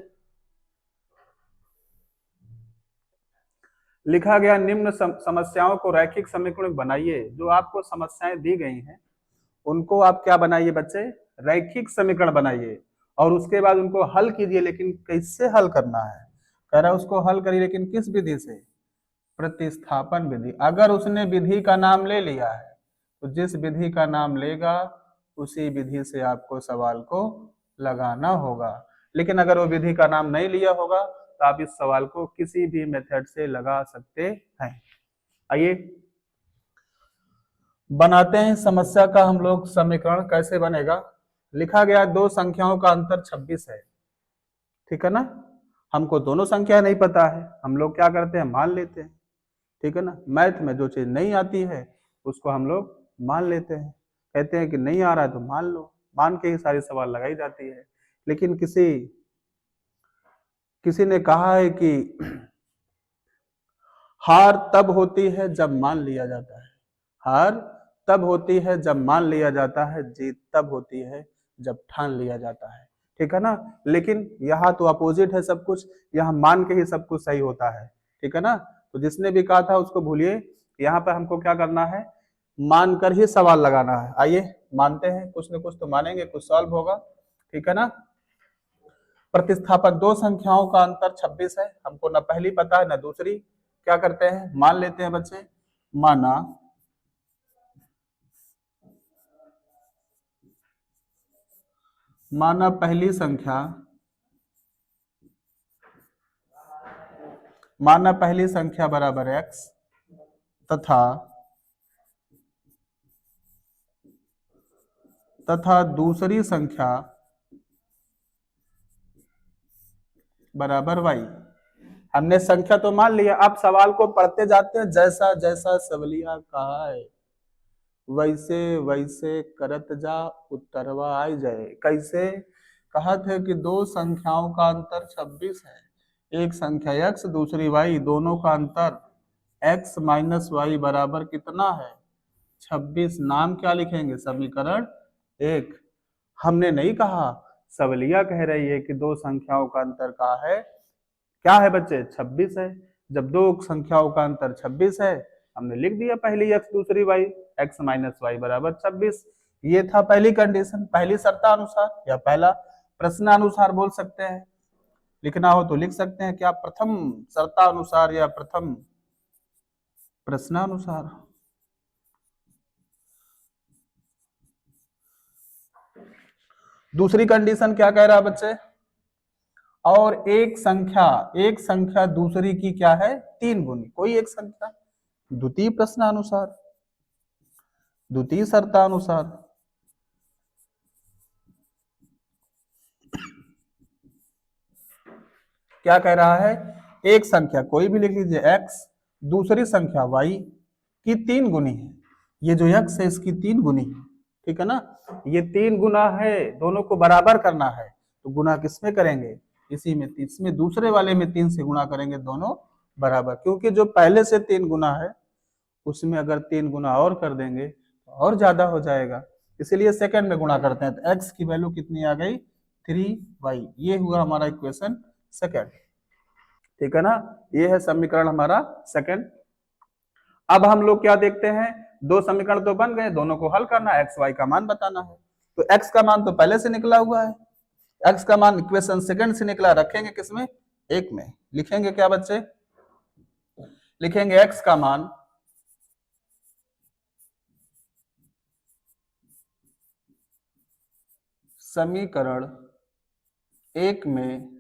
लिखा गया निम्न समस्याओं को रैखिक समीकरण बनाइए। जो आपको समस्याएं दी गई हैं उनको आप क्या बनाइए बच्चे, रैखिक समीकरण बनाइए और उसके बाद उनको हल कीजिए। लेकिन कैसे हल करना है, कह रहा है उसको हल करिए लेकिन किस विधि से, प्रतिस्थापन विधि। अगर उसने विधि का नाम ले लिया है तो जिस विधि का नाम लेगा उसी विधि से आपको सवाल को लगाना होगा। लेकिन अगर वो विधि का नाम नहीं लिया होगा तो आप इस सवाल को किसी भी मेथड से लगा सकते हैं। आइए बनाते हैं समस्या का हम लोग समीकरण। कैसे बनेगा, लिखा गया दो संख्याओं का अंतर 26 है, ठीक है ना। हमको दोनों संख्या नहीं पता है, हम लोग क्या करते हैं, मान लेते हैं, ठीक है ना। मैथ में जो चीज नहीं आती है उसको हम लोग मान लेते हैं, कहते हैं कि नहीं आ रहा है तो मान लो, मान के ही सारी सवाल लगाई जाती है। लेकिन किसी ने कहा है कि हार तब होती है जब मान लिया जाता है, हार तब होती है जब मान लिया जाता है, जीत तब होती है जब ठान लिया जाता है, ठीक है ना। लेकिन यहाँ तो अपोजिट है सब कुछ, यहाँ मान के ही सब कुछ सही होता है, ठीक है ना। तो जिसने भी कहा था उसको भूलिए, यहाँ पर हमको क्या करना है, मानकर ही सवाल लगाना है। आइए मानते हैं, कुछ न कुछ तो मानेंगे, कुछ सॉल्व होगा, ठीक है ना। प्रतिस्थापन, दो संख्याओं का अंतर 26 है, हमको न पहली पता है न दूसरी। क्या करते हैं, मान लेते हैं बच्चे, माना पहली संख्या, माना पहली संख्या बराबर x तथा दूसरी संख्या बराबर y। हमने संख्या तो मान लिया, अब सवाल को पढ़ते जाते हैं, जैसा जैसा सवलिया कहा है वैसे वैसे करत जा, उत्तरवा आई जाए। कैसे, कहा था कि दो संख्याओं का अंतर 26 है, एक संख्या x दूसरी y, दोनों का अंतर x माइनस वाई बराबर कितना है, 26। नाम क्या लिखेंगे, समीकरण 1। हमने नहीं कहा, सवलिया कह रही है कि दो संख्याओं का अंतर क्या है बच्चे, 26 है। जब दो संख्याओं का अंतर 26 है, हमने लिख दिया पहली x दूसरी y, x माइनस वाई बराबर 26। ये था पहली कंडीशन, पहली शर्तानुसार या पहला प्रश्नानुसार बोल सकते हैं। लिखना हो तो लिख सकते हैं, क्या प्रथम शर्तानुसार या प्रथम प्रश्नानुसार। दूसरी कंडीशन क्या कह रहा है बच्चे, और एक संख्या दूसरी की क्या है, 3 गुनी, कोई एक संख्या, द्वितीय प्रश्नानुसार, द्वितीय शर्तानुसार। क्या कह रहा है, एक संख्या कोई भी लिख लीजिए x, दूसरी संख्या y की 3 गुनी है। ये जो x है इसकी 3 गुनी है, ठीक है ना। ये 3 गुना है, दोनों को बराबर करना है, तो गुना किसमें करेंगे, इसी में, इसमें दूसरे वाले में 3 से गुना करेंगे, दोनों बराबर। क्योंकि जो पहले से 3 गुना है उसमें अगर 3 गुना और कर देंगे तो और ज्यादा हो जाएगा, इसीलिए सेकंड में गुणा करते हैं। तो x की वैल्यू कितनी आ गई, 3y। ये हुआ हमारा इक्वेशन सेकंड, ठीक है ना। ये है समीकरण हमारा सेकंड। अब हम लोग क्या देखते हैं, दो समीकरण तो बन गए, दोनों को हल करना है, एक्स वाई का मान बताना है। तो एक्स का मान तो पहले से निकला हुआ है, एक्स का मान इक्वेशन सेकंड से निकला, रखेंगे किसमें, एक में। लिखेंगे क्या बच्चे, लिखेंगे एक्स का मान समीकरण एक में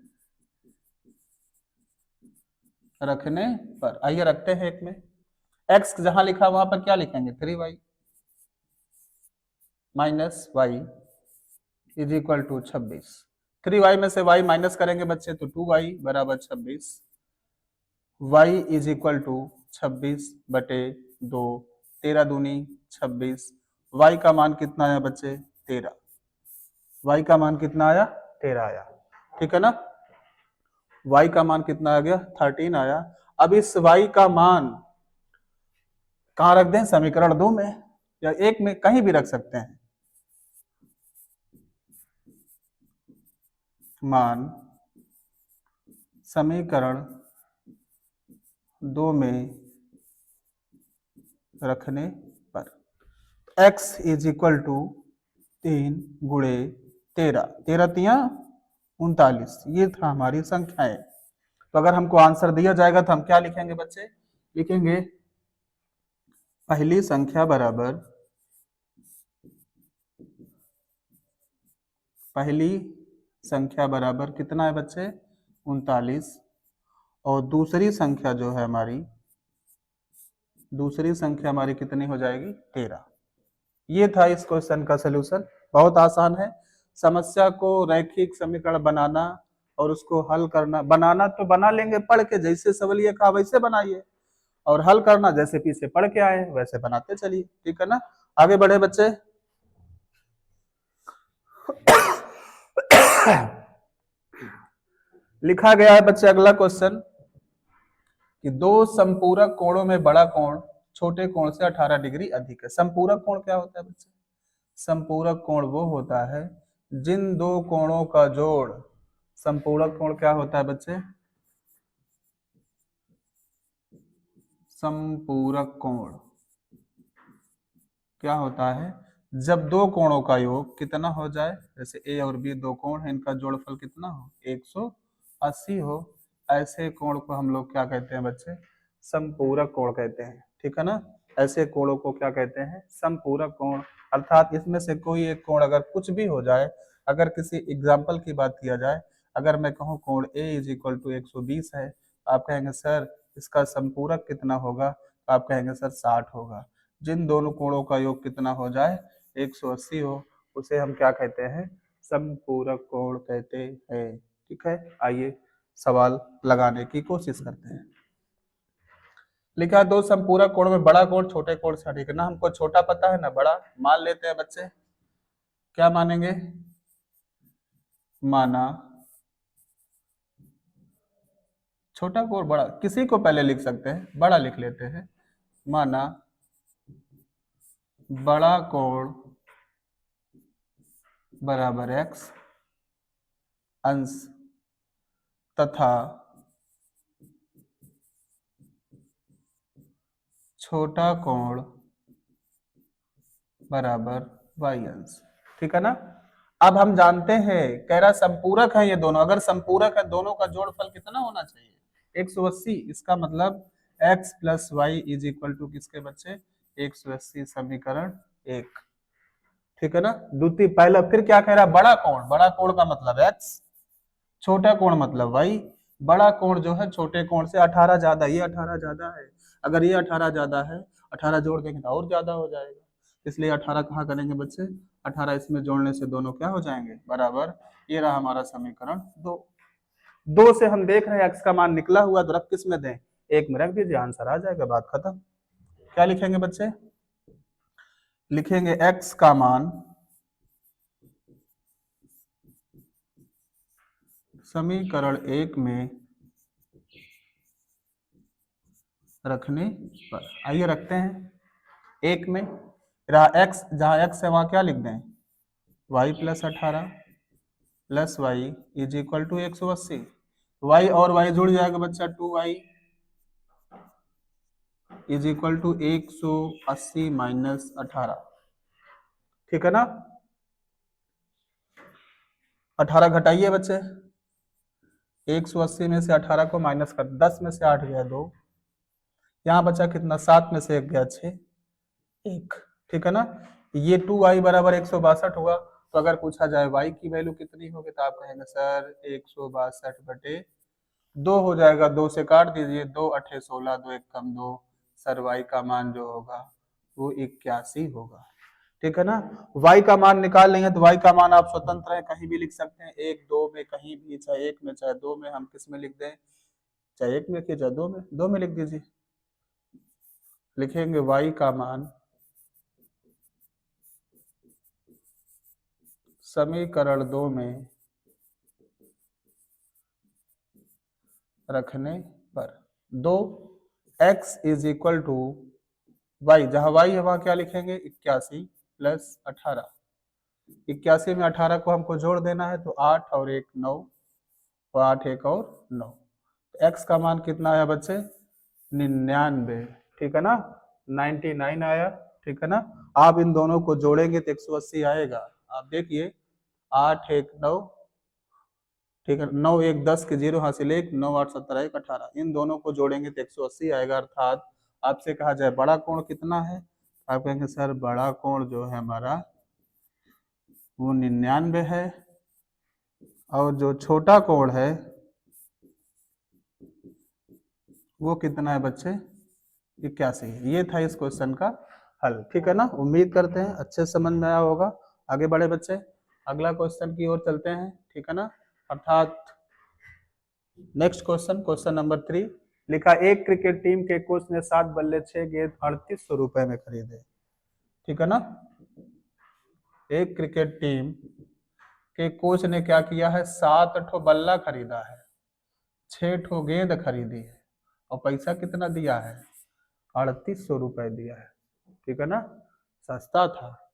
रखने पर। आइए रखते हैं एक में, एक्स जहां लिखा वहां पर क्या लिखेंगे, 3y minus y is equal to 26। 3y में से y माइनस करेंगे बच्चे तो 2y बराबर 26, y इज इक्वल टू 26 बटे 2, 13 दूनी 26, y का मान कितना आया बच्चे, 13, y का मान कितना आया, 13 आया, ठीक है ना। y का मान कितना आ गया, 13 आया। अब इस y का मान कहां रख दें, समीकरण 2 में या 1 में, कहीं भी रख सकते हैं। मान समीकरण 2 में रखने पर x इज इक्वल टू 3 गुणे 13, 13 तिया 39, ये था हमारी संख्याएं। तो अगर हमको आंसर दिया जाएगा तो हम क्या लिखेंगे बच्चे? लिखेंगे पहली संख्या बराबर, पहली संख्या बराबर कितना है बच्चे? 39, और दूसरी संख्या जो है हमारी, दूसरी संख्या हमारी कितनी हो जाएगी? 13। ये था इस क्वेश्चन का सलूशन। बहुत आसान है। समस्या को रैखिक समीकरण बनाना और उसको हल करना, बनाना तो बना लेंगे पढ़ के, जैसे सवालिया कहा वैसे बनाइए, और हल करना जैसे पीछे पढ़ के आए वैसे बनाते चलिए, ठीक है ना। आगे बढ़े बच्चे। लिखा गया है बच्चे अगला क्वेश्चन कि दो संपूरक कोणों में बड़ा कोण छोटे कोण से 18 डिग्री अधिक है। संपूरक कोण क्या होता है बच्चे? संपूरक कोण वो होता है जिन दो कोणों का जोड़, संपूरक कोण क्या होता है बच्चे? संपूरक कोण क्या होता है? जब दो कोणों का योग कितना हो जाए, जैसे ए और बी दो कोण है, इनका जोड़फल कितना हो? 180 हो, ऐसे कोण को हम लोग क्या कहते हैं बच्चे? संपूरक कोण कहते हैं, ठीक है ना। ऐसे कोणों को क्या कहते हैं? संपूरक कोण। अर्थात इसमें से कोई एक कोण अगर कुछ भी हो जाए, अगर किसी एग्जाम्पल की बात किया जाए, अगर मैं कहूँ कोण ए इज इक्वल टू 120 है, आप कहेंगे सर इसका संपूरक कितना होगा? तो आप कहेंगे सर 60 होगा। जिन दोनों कोणों का योग कितना हो जाए? 180 हो, उसे हम क्या कहते हैं? संपूरक कोण कहते हैं, ठीक है। आइए सवाल लगाने की कोशिश करते हैं। लिखा दो संपूरक कोण में बड़ा कोण छोटे कोण से अधिक है। ना हमको छोटा पता है ना बड़ा, मान लेते हैं बच्चे। क्या मानेंगे? माना छोटा कोण बड़ा, किसी को पहले लिख सकते हैं, बड़ा लिख लेते हैं। माना बड़ा कोण बराबर x अंश तथा छोटा कोण बराबर y अंश, ठीक है ना। अब हम जानते हैं, कह रहा संपूरक है ये दोनों, अगर संपूरक है दोनों का जोड़फल कितना होना चाहिए? 180। इसका मतलब x plus y is equal to किसके बच्चे? 180, समीकरण 1, ठीक है ना। द्वितीय पहला, फिर क्या कह रहा है? बड़ा कोण, बड़ा कोण का मतलब x, छोटा कोण मतलब y। बड़ा कोण जो है छोटे कोण से 18 ज्यादा, ये 18 ज्यादा है, अगर ये 18 ज्यादा है, 18 जोड़ देंगे तो और ज्यादा हो जाएगा, इसलिए 18 कहाँ करेंगे बच्चे? 18 इसमें जोड़ने से दोनों क्या हो जाएंगे? बराबर। ये रहा हमारा समीकरण 2। 2 से हम देख रहे हैं x का मान निकला हुआ, तो रख किस में दें? 1 में रख दीजिए, आंसर आ जाएगा, बात खत्म। क्या लिखेंगे बच्चे? लिखेंगे x का मान समीकरण 1 में रखने पर। आइए रखते हैं 1 में। रहा x, जहां x है वहां क्या लिख दें? y plus 18 plus y is equal to 180। y और y जुड़ जाएगा बच्चा, 2y is equal to 180 minus 18, ठीक है ना। 18 घटाइए बच्चे, 180 में से 18 को माइनस कर, 10 में से 8 गया 2, यहाँ बचा कितना? 7 में से 1 गया 6, 1, ठीक है ना। ये 2y बराबर 162 होगा। तो अगर पूछा जाए y की वैल्यू कितनी होगी, तो आप कहेंगे सर 162 बटे 2 हो जाएगा, 2 से काट दीजिए, 2 अठे 16, 2 एक कम 2, सर y का मान जो होगा वो 81 होगा, ठीक है ना। y का मान निकाल लेंगे तो y का मान आप स्वतंत्र है, कहीं भी लिख सकते हैं, 1 2 में, कहीं भी, चाहे 1 में चाहे 2 में। हम किस में लिख दें? चाहे 1 में कि चाहे 2 में, 2 में लिख दीजिए। लिखेंगे y का मान समीकरण 2 में रखने पर 2 x is equal to y, जहां y है वहां क्या लिखेंगे? 81 प्लस 18। 81 में 18 को हमको जोड़ देना है, तो 8 और 1 9, और 8 1 और 9, तो x का मान कितना आया बच्चे? 99, ठीक है ना, 99 आया, ठीक है ना। आप इन दोनों को जोड़ेंगे तो 180 आएगा। आप देखिए 8 1 9, ठीक है, 9 1 10 के 0 हासिल 1, 9 8 17 1 18, इन दोनों को जोड़ेंगे तो 180 आएगा। अर्थात आपसे कहा जाए बड़ा कोण कितना है, आप कहेंगे सर बड़ा कोण जो है हमारा वो 99 है, और जो छोटा कोण है वो कितना है बच्चे, 81। ये था इस क्वेश्चन का हल। ठीक है ना, उम्मीद करते हैं अच्छे समझ में आया होगा। आगे बढ़े बच्चे, अगला क्वेश्चन की ओर चलते हैं। ठीक है ना, अर्थात नेक्स्ट क्वेश्चन, क्वेश्चन नंबर 3 लिखा, एक क्रिकेट टीम के कोच ने 7 बल्ले 6 गेंद 3800 रुपए में खरीदे। ठीक है ना, एक क्रिकेट टीम के कोच ने क्या किया है, 7 ठो बल्ला खरीदा है, 6 ठो गेंद खरीदी है, और पैसा कितना दिया है, 3800 रुपए दिया है। ठीक है ना, सस्ता था,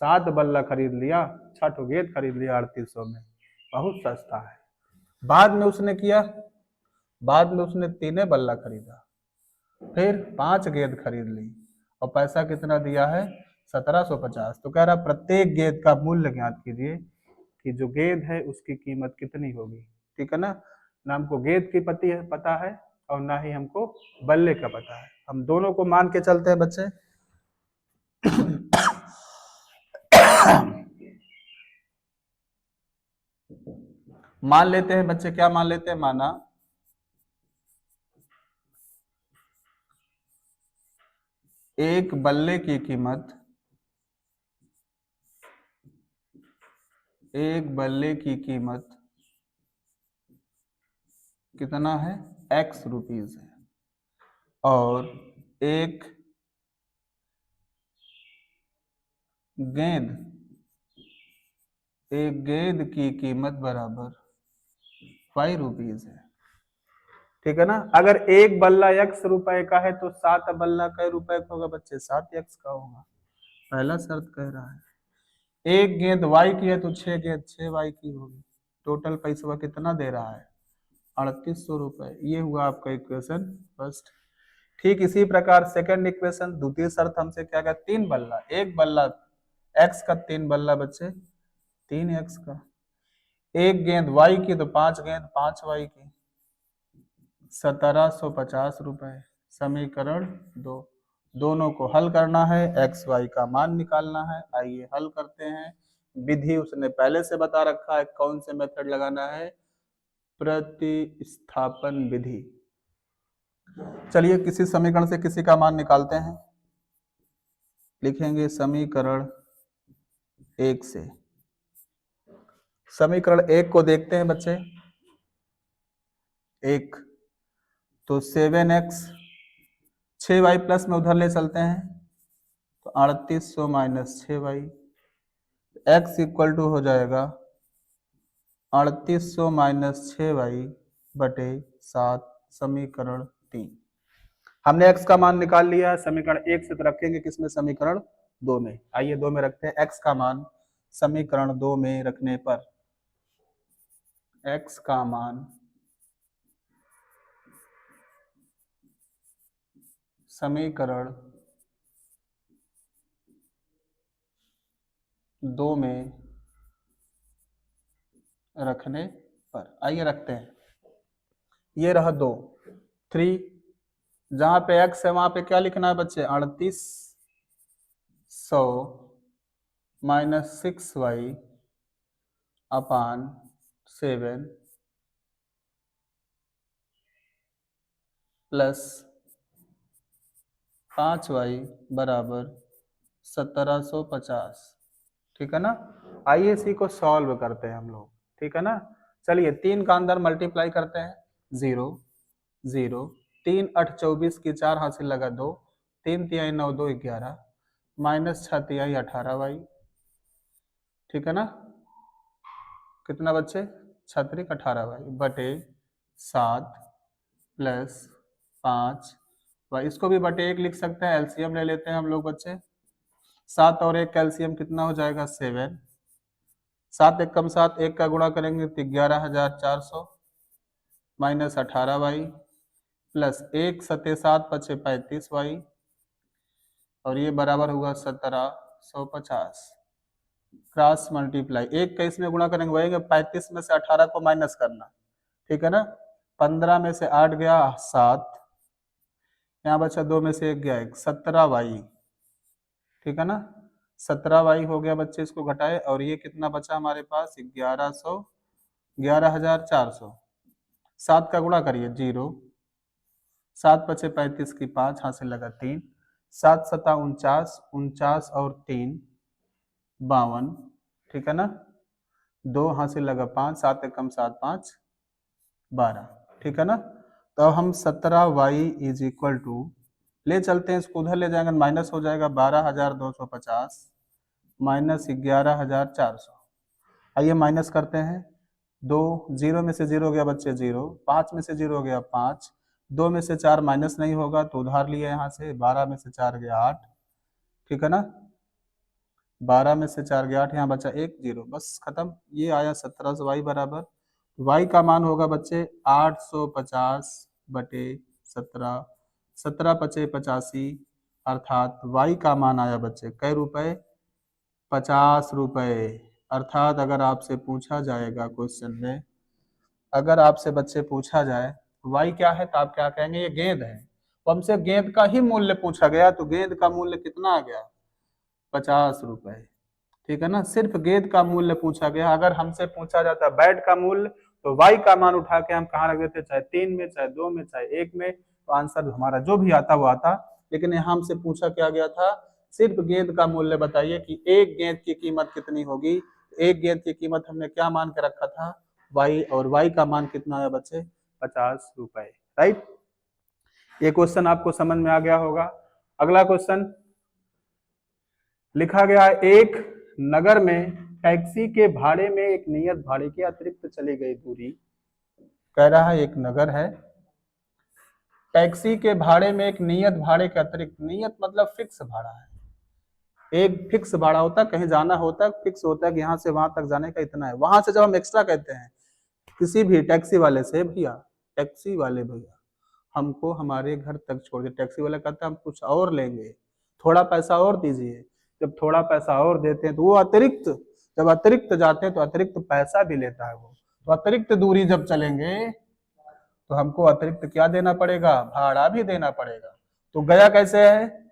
7 बल्ला खरीद लिया, 6 ठो गेंद खरीद लिया 3800 में, बहुत सस्ता है। बाद में उसने किया, बाद में उसने 3 बल्ला खरीदा, फिर 5 गेंद खरीद ली, और पैसा कितना दिया है, 1750। तो कह रहा प्रत्येक गेंद का मूल्य ज्ञात कीजिए कि जो गेंद है उसकी कीमत कितनी होगी। ठीक है ना हमको गेंद की पता है और ना ही हमको बल्ले का पता है। हम दोनों को मान के चलते हैं बच्चे। मान लेते हैं बच्चे, क्या मान लेते हैं, माना एक बल्ले की कीमत, एक बल्ले की कीमत कितना है, x रुपीज है, और एक गेंद, एक गेंद की कीमत बराबर 5 रुपीज है। ठीक है ना, अगर एक बल्ला x रुपए का है तो 7 बल्ला कै रुपए का होगा बच्चे, 7x का होगा। पहला शर्त कह रहा है, एक गेंद y की है तो 6 गेंद 6y की होगी। टोटल पैसा कितना दे रहा है, 3800 रुपए। ये हुआ आपका इक्वेशन फर्स्ट। ठीक इसी प्रकार सेकंड इक्वेशन, द्वितीय शर्त हमसे क्या कहता, 3 बल्ला, एक बल्ला x का, 3 बल्ला बच्चे 3x का, एक गेंद y की तो 5 गेंद 5y की, 1750 रुपए। समीकरण 2, दोनों को हल करना है, एक्स वाई का मान निकालना है। आइए हल करते हैं। विधि उसने पहले से बता रखा है, कौन से मेथड लगाना है, प्रतिस्थापन विधि। चलिए किसी समीकरण से किसी का मान निकालते हैं। लिखेंगे समीकरण 1 से, समीकरण 1 को देखते हैं बच्चे। 1 तो 7x, 6y प्लस में उधर ले चलते हैं तो 3800 minus 6y, x equal to हो जाएगा 3800 माइनस 6y बटे 7। समीकरण 3, हमने x का मान निकाल लिया है। समीकरण 1 से तो रखेंगे किसमें, समीकरण 2 में। आइए 2 में रखते हैं। x का मान समीकरण 2 में रखने पर, x का मान समीकरण 2 में रखने पर, आइए रखते हैं। ये रहा 2, 3, जहां पे x है वहां पे क्या लिखना है बच्चे, 3800 माइनस 6y अपान 7 प्लस 5y बराबर 1750। ठीक है ना, आइए इसी को सॉल्व करते हैं हम लोग। ठीक है ना, चलिए 3 का अंदर मल्टीप्लाई करते हैं, 0 0, 3 8 24 की 4 हासिल लगा 2, 3 तिहाई 9 2 11, माइनस 6 तिहाई 18y। ठीक है ना, कितना बच्चे, 6 18y बटे 7 प्लस 5y, इसको भी बटे 1 लिख सकते हैं। एलसीएम ले लेते हैं हम लोग बच्चे, 7 और 1 कैल्शियम कितना हो जाएगा, 7, 7 एक कम 7, 1 का गुणा करेंगे तो 11400 माइनस 18y प्लस 1 7 7 5 35y और ये बराबर होगा 1750। क्रॉस मल्टीप्लाई, एक का इसमें गुणा करेंगे वही 35 में से 18 को माइनस करना, ठीक है ना। 15 में से 8 गया 7, यहाँ बचा 2 में से 1 गया 1, 17y, ठीक है ना। 17y हो गया बच्चे, इसको घटाए और ये कितना बचा हमारे पास 11,400। 7 का गुणा करिए 0, 7 बचे 35 की 5, हासिल लगा 3, 7 सता 49, 49 और 3 52, ठीक है ना। 2 हासिल लगा 5, 7 एकम 7, 5 12, ठीक है ना। तो हम 17y इज इक्वल टू, ले चलते हैं इसको उधर ले जाएंगे, माइनस हो जाएगा 12,250 माइनस 11,400। आइए माइनस करते हैं, 2 0 में से 0 गया बच्चे 0, 5 में से 0 गया 5, 2 में से 4 माइनस नहीं होगा तो उधार लिया यहाँ से, 12 में से 4 गया 8, ठीक है ना। 12 में से 4 गया 8, यहाँ बचा 1 0, बस खत्म। ये आया 1700y बराबर, y का मान होगा बच्चे 850 बटे 17, 17 पचे 85, अर्थात y का मान आया बच्चे कै रुपए, 50 रुपए। अर्थात अगर आपसे पूछा जाएगा क्वेश्चन में, अगर आपसे बच्चे पूछा जाए y क्या है तो आप क्या कहेंगे, ये गेंद है। तो हमसे गेंद का ही मूल्य पूछा गया, तो गेंद का मूल्य कितना आ गया 50 रुपए, ठीक है ना। सिर्फ गेंद का मूल्य पूछा गया, अगर हमसे पूछा जाता बैट का मूल्य तो y का मान उठा के हम कहाँ रख देते, चाहे 3 में, चाहे 2 में, चाहे 1 में, तो आंसर हमारा जो भी आता वो आता। लेकिन यहाँ हमसे पूछा क्या गया था, सिर्फ गेंद का मूल्य बताइए कि एक गेंद की कीमत कितनी होगी। एक गेंद की कीमत हमने क्या मान के रखा था y, और y का मान कितना आया बच्चे 50 रुपए, राइट। ये क्वेश्चन आपको समझ में आ गया होगा। अगला क्वेश्चन लिखा गया है, एक नगर में टैक्सी के भाड़े में एक नियत भाड़े के अतिरिक्त चली गई दूरी, कह रहा है एक नगर है, टैक्सी के भाड़े में एक नियत भाड़े के अतिरिक्त, नियत मतलब फिक्स भाड़ा है, एक फिक्स भाड़ा होता है, कहीं जाना होता है फिक्स होता है कि यहाँ से वहां तक जाने का इतना है। वहां से जब हम एक्स्ट्रा कहते हैं किसी भी टैक्सी वाले से, भैया टैक्सी वाले भैया हमको हमारे घर तक छोड़ दे, टैक्सी वाला कहता है हम कुछ और लेंगे, थोड़ा पैसा और दीजिए। जब थोड़ा पैसा और देते हैं तो वो अतिरिक्त, जब अतिरिक्त जाते हैं तो अतिरिक्त पैसा भी लेता है वो। तो अतिरिक्त दूरी जब चलेंगे तो हमको अतिरिक्त क्या देना पड़ेगा, भाड़ा भी देना पड़ेगा। तो गया कैसे है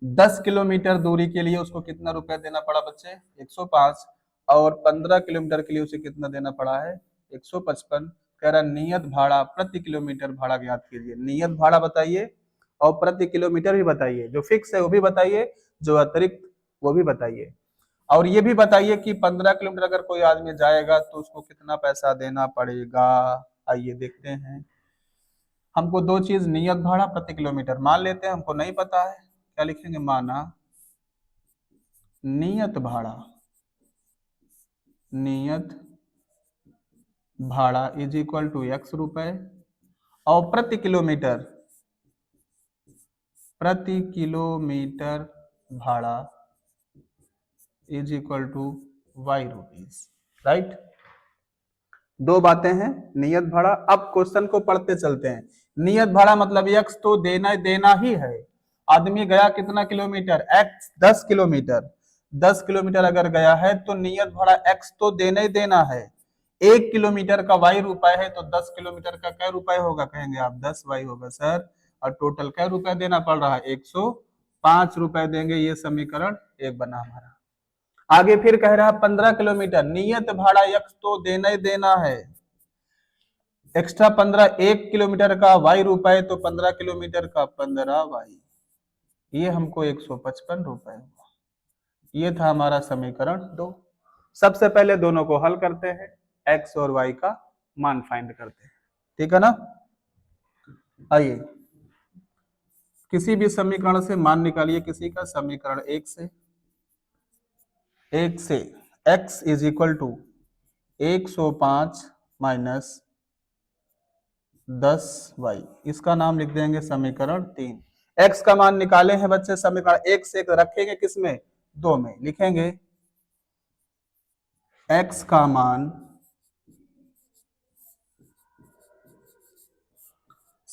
10 किलोमीटर दूरी के लिए उसको कितना रुपया देना पड़ा बच्चे 105, और 15 किलोमीटर के लिए उसे कितना देना पड़ा है 155। कह रहा नियत भाड़ा प्रति किलोमीटर भाड़ा ज्ञात कीजिए। नियत भाड़ा बताइए और प्रति किलोमीटर भी बताइए, जो फिक्स है वो भी बताइए, जो अतिरिक्त वो भी बताइए, और ये भी बताइए कि 15 किलोमीटर अगर कोई आदमी जाएगा तो उसको कितना पैसा देना पड़ेगा। आइए देखते हैं। हमको दो चीज, नियत भाड़ा प्रति किलोमीटर मान लेते हैं, हमको नहीं पता है, क्या लिखेंगे, माना नियत भाड़ा, नियत भाड़ा इज इक्वल टू x रुपए, और प्रति किलोमीटर, प्रति किलोमीटर भाड़ा is equal to y rupees, right. दो बातें हैं, नियत भाड़ा। अब क्वेश्चन को पढ़ते चलते हैं। नियत भाड़ा मतलब x तो देना देना ही है, आदमी गया कितना किलोमीटर x 10 किलोमीटर, 10 किलोमीटर अगर गया है तो नियत भाड़ा x तो देना ही देना है। 1 किलोमीटर का y रुपए है तो 10 किलोमीटर का क्या रुपए होगा, कहेंगे आप 10y होगा सर, और टोटल क्या रुपए देना पड़ रहा है 105 रुपए देंगे। ये समीकरण 1 बना हमारा। आगे फिर कह रहा है 15 किलोमीटर, नियत भाड़ा x तो देना ही देना है, एक्स्ट्रा 15, 1 किलोमीटर का y रुपए तो 15 किलोमीटर का 15y, ये हमको 155 रुपए हुआ। ये था हमारा समीकरण 2। सबसे पहले दोनों को हल करते हैं, x और y का मान फाइंड करते हैं, ठीक है ना। आइए किसी भी समीकरण से मान निकालिए, किसी का समीकरण 1 से, 1 से x is equal to 105 minus 10y, इसका नाम लिख देंगे समीकरण 3। x का मान निकाले हैं बच्चे समीकरण 1 से, रखेंगे किसमें 2 में, लिखेंगे x का मान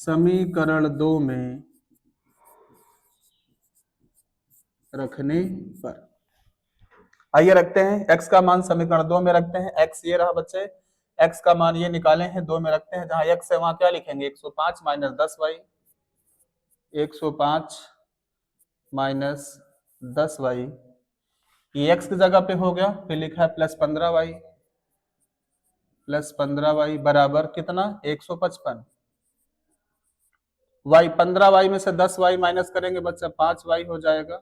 समीकरण 2 में रखने पर, आइए रखते हैं x का मान समीकरण 2 में रखते हैं। x ये रहा बच्चे, x का मान ये निकाले हैं, 2 में रखते हैं। जहां x है वहां क्या लिखेंगे, 105 माइनस 10y, 105 माइनस 10y, ये x की जगह पे हो गया, फिर लिखा है प्लस 15y, प्लस 15y बराबर कितना, 155। y 15y में से 10y माइनस करेंगे बच्चा 5y हो जाएगा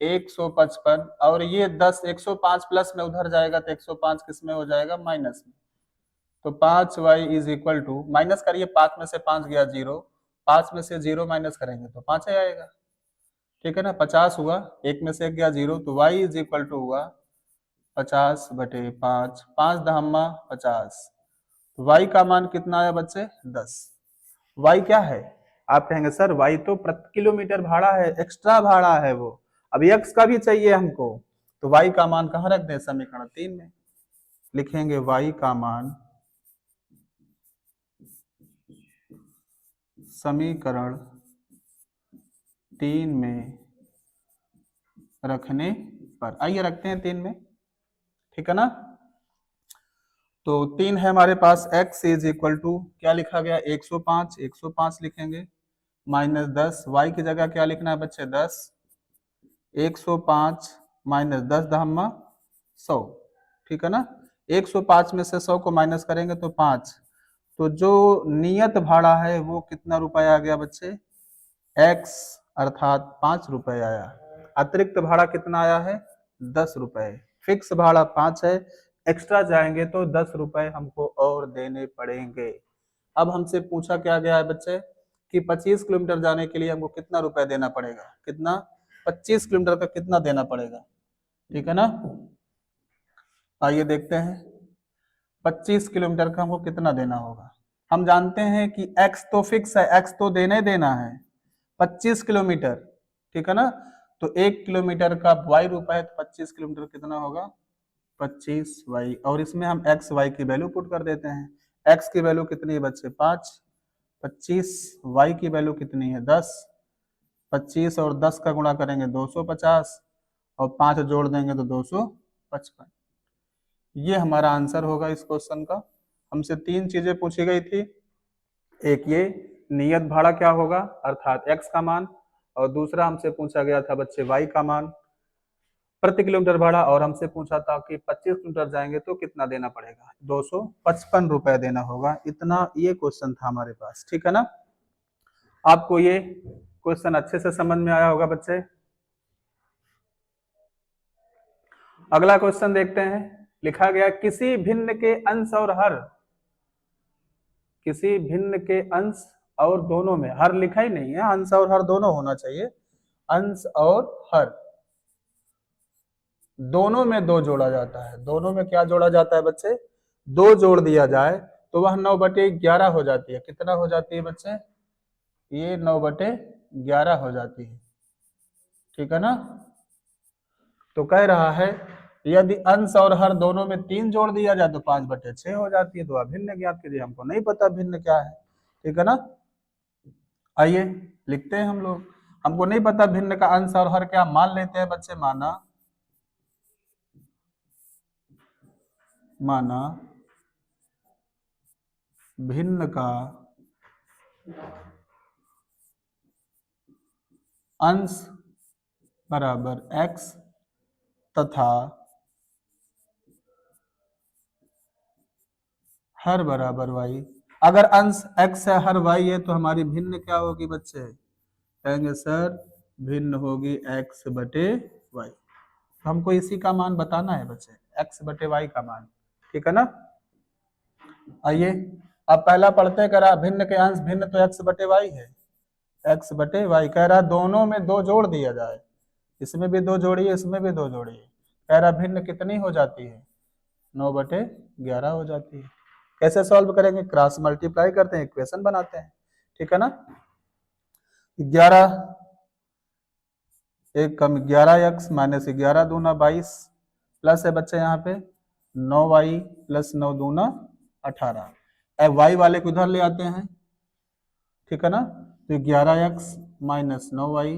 155, और ये 10 105 प्लस में उधर जाएगा तो 105 किस में हो जाएगा, माइनस में। तो 5y is equal to, minus करिए, 5 में से 5 गया 0, 5 में से 0 माइनस करेंगे तो 5 ही आएगा, ठीक है ना। 50 हुआ, 1 में से 1 गया 0, तो y इज इक्वल टू हुआ 50/5, 5 दहम्मा 50, तो y का मान कितना आया बच्चे, 10। y क्या है, आप कहेंगे सर y तो प्रति किलोमीटर भाड़ा है, एक्स्ट्रा भाड़ा है वो, अभी x का भी चाहिए हमको, तो y का मान कहाँ रख दें, समीकरण 3 में लिखेंगे। y का मान समीकरण 3 में रखने पर, आइए रखते हैं 3 में, ठीक है ना। तो 3 है हमारे पास, x इज इक्वल टू क्या लिखा गया, 105, 105 लिखेंगे, माइनस 10, y की जगह क्या लिखना है बच्चे, 10, 105 माइनस 10 दहम्मा 100, ठीक है ना। 105 में से 100 को माइनस करेंगे तो 5, तो जो नियत भाड़ा है वो कितना रुपए आ गया बच्चे, x अर्थात 5 रुपए आया। अतिरिक्त भाड़ा कितना आया है, 10 रुपए। फिक्स भाड़ा 5 है, एक्स्ट्रा जाएंगे तो 10 रुपए हमको और देने पड़ेंगे। अब हमसे पूछा क्या गया है बच्चे कि 25 किलोमीटर जाने के लिए हमको कितना रुपए देना पड़ेगा, कितना, 25 किलोमीटर का कितना देना पड़ेगा, ठीक है ना। आइए देखते हैं 25 किलोमीटर का हमको कितना देना होगा। हम जानते हैं कि x तो फिक्स है, x तो देने देना है 25 किलोमीटर, ठीक है ना। तो 1 किलोमीटर का y रुपए है, तो 25 किलोमीटर कितना होगा, 25y, और इसमें हम x y की वैल्यू पुट कर देते हैं। x की वैल्यू कितनी है बच्चे, 5, 25, y की वैल्यू कितनी है, 10, 25 और 10 का गुणा करेंगे 250, और 5 जोड़ देंगे तो 255। ये हमारा आंसर होगा इस क्वेश्चन का। हमसे 3 चीजें पूछी गई थी, एक ये नियत भाड़ा क्या होगा अर्थात x का मान, और दूसरा हमसे पूछा गया था बच्चे y का मान प्रति किलोमीटर भाड़ा, और हमसे पूछा था कि 25 किलोमीटर जाएंगे तो कितना देना पड़ेगा, 255 रुपए देना होगा। इतना ये क्वेश्चन था हमारे पास, ठीक है ना। आपको ये क्वेश्चन अच्छे से समझ में आया होगा बच्चे। अगला क्वेश्चन देखते हैं, लिखा गया किसी भिन्न के अंश और हर, किसी भिन्न के अंश और दोनों में, हर लिखा ही नहीं है, अंश और हर दोनों होना चाहिए, अंश और हर दोनों में 2 जोड़ा जाता है। दोनों में क्या जोड़ा जाता है बच्चे, 2 जोड़ दिया जाए तो वह 9/11 हो जाती है। कितना हो जाती है बच्चे, ये 9/11 हो जाती है, ठीक है ना। तो कह रहा है यदि अंश और हर दोनों में 3 जोड़ दिया जाए तो 5/6 हो जाती है। तो आप भिन्न ज्ञात कीजिए, हमको नहीं पता भिन्न क्या है, ठीक है ना। आइए लिखते हैं हम लोग, हमको नहीं पता भिन्न का अंश और हर क्या, मान लेते हैं बच्चे, माना भिन्न का अंश बराबर x तथा हर बराबर y। अगर अंश x है हर y है तो हमारी भिन्न क्या होगी बच्चे, कहेंगे सर भिन्न होगी x/y। हमको इसी का मान बताना है बच्चे, x/y का मान, ठीक है ना। आइए अब पहला पढ़ते कह रहा भिन्न के अंश भिन्न तो x/y है, x/y कह रहा दोनों में 2 जोड़ दिया जाए, इसमें भी 2 जोड़िए, इसमें भी 2 जोड़िए, कह रहा भिन्न कितनी हो जाती है, 9/11 हो जाती है। कैसे सॉल्व करेंगे, क्रॉस मल्टीप्लाई करते हैं, इक्वेशन बनाते हैं, ठीक है ना। 11 एक कम 11x माइनस 11 दूना 22, प्लस है बच्चे यहाँ पे 9y प्लस 9 दूना 18। अब y वाले को इधर ले आते हैं, ठीक है ना। तो 11x minus 9y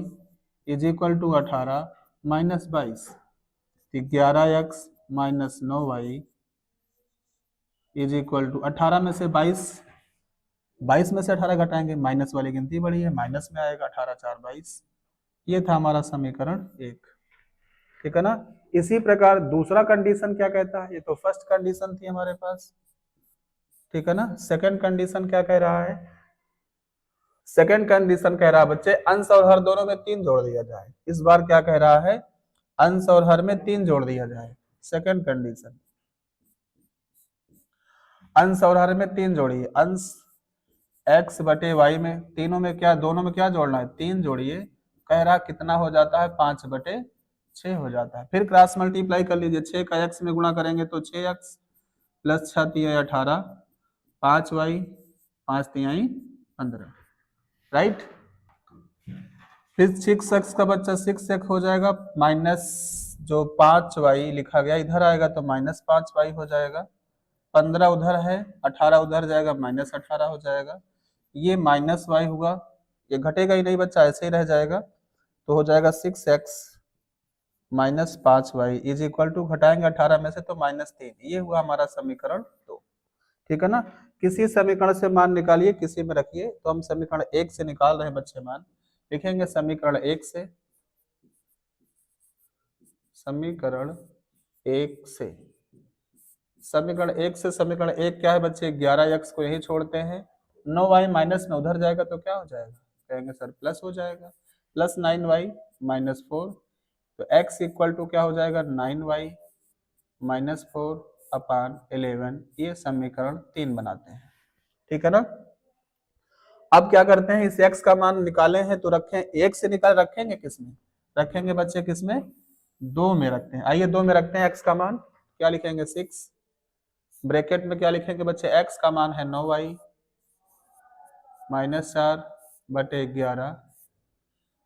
is equal to 18 minus 22। तो 11x minus 9y is equal to 18 में से 22 में से 18 घटाएंगे, माइनस वाली गिनती बड़ी है, माइनस में आएगा, 18 4 22। ये था हमारा समीकरण 1। ठीक है ना। इसी प्रकार दूसरा कंडीशन क्या कहता है, ये तो फर्स्ट कंडीशन थी हमारे पास। ठीक है ना। सेकंड कंडीशन क्या कह रहा है, सेकंड कंडीशन कह रहा है बच्चे अंश और हर दोनों में 3 जोड़ दिया जाए। इस बार क्या कह रहा है, अंश और हर में 3 जोड़ दिया जाए। सेकंड कंडीशन, अंश और हर में 3 जोड़िए। अंश x बटे वाई में, तीनों में क्या, दोनों में क्या जोड़ना है, 3 जोड़िए। कह रहा कितना हो जाता है, 5/6 हो जाता है। फिर क्रॉस मल्टीप्लाई कर लीजिए, 6 का x में गुणा करेंगे तो 6x प्लस 6 तिया 18, 5y 5 तियाई 15, राइट। फिर 6x का बच्चा 6x हो जाएगा, माइनस जो 5y लिखा गया इधर आएगा तो माइनस 5y हो जाएगा, 15 उधर है, 18 उधर जाएगा, माइनस 18 हो जाएगा। ये माइनस वाई होगा, ये घटेगा ही नहीं बच्चा, ऐसे ही रह जाएगा। तो हो जाएगा 6x minus 5y is equal to, घटाएंगे 18 में से तो -3। ये हुआ हमारा समीकरण 2। ठीक है ना। किसी समीकरण से मान निकालिए, किसी में रखिए। तो हम समीकरण 1 से निकाल रहे हैं बच्चे मान, लिखेंगे समीकरण 1 से, समीकरण 1 से, समीकरण 1 से, समीकरण 1 क्या है बच्चे, 11x को यही छोड़ते हैं, 9y माइनस में उधर जाएगा तो क्या हो जाएगा, कहेंगे सर प्लस हो जाएगा, प्लस 9y माइनस 4। तो x इक्वल टू क्या हो जाएगा, 9y माइनस 4 अपान 11। ये समीकरण 3 बनाते हैं। ठीक है ना। अब क्या करते हैं, इस x का मान निकाले हैं तो रखें, 1 से निकाल रखेंगे किसमें, रखेंगे बच्चे किसमें, 2 में रखते हैं। आइए 2 में रखते हैं x का मान, क्या लिखेंगे 6, ब्रैकेट में क्या लिखेंगे बच्चे, x का मान है 9y माइनस 4/11,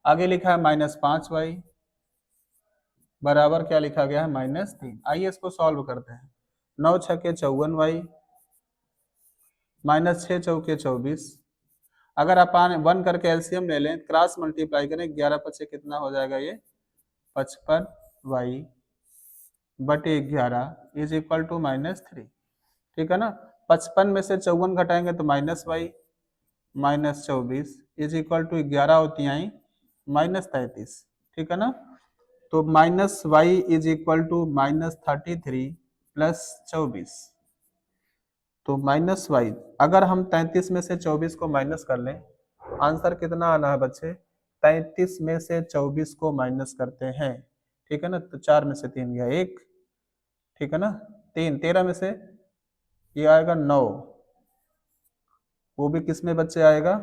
आगे लिखा है माइनस 5y बराबर क्या लिखा गया है, -3। आइए इसको सॉल्व करते हैं। 9 छके 54y माइनस 6 चौके 24। अगर अपन 1 करके एलसीएम ले लें, क्रॉस मल्टीप्लाई करें, 11 पचे कितना हो जाएगा, ये 55y बटे 11 इज इक्वल टू -3। ठीक है ना। 55 में से 54 घटाएंगे तो -y minus 24 is equal to 11 होती आई -33। ठीक है ना। तो -y is equal to -33 plus 24। तो -y, अगर हम 33 में से 24 को माइनस कर लें, आंसर कितना आना है बच्चे, 33 में से 24 को माइनस करते हैं। ठीक है ना। तो 4 में से 3 गया 1, ठीक है ना, 3, 13 में से ये आएगा 9, वो भी किस में बच्चे आएगा,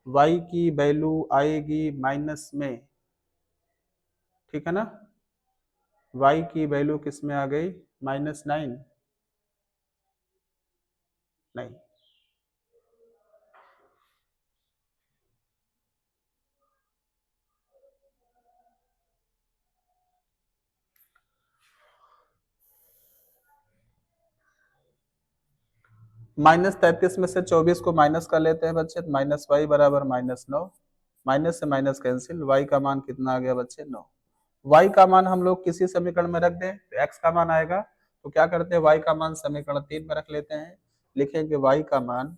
y की वैल्यू आएगी माइनस में। ठीक है ना। y की वैल्यू किस में आ गई, -9, नहीं, -33 में से 24 को माइनस कर लेते हैं बच्चे, -y बराबर -9, माइनस से माइनस कैंसिल, y का मान कितना आ गया बच्चे, 9। y का मान हम लोग किसी समीकरण में रख दें तो x का मान आएगा, तो क्या करते हैं, y का मान समीकरण 3 में रख लेते हैं, लिखेंगे y का मान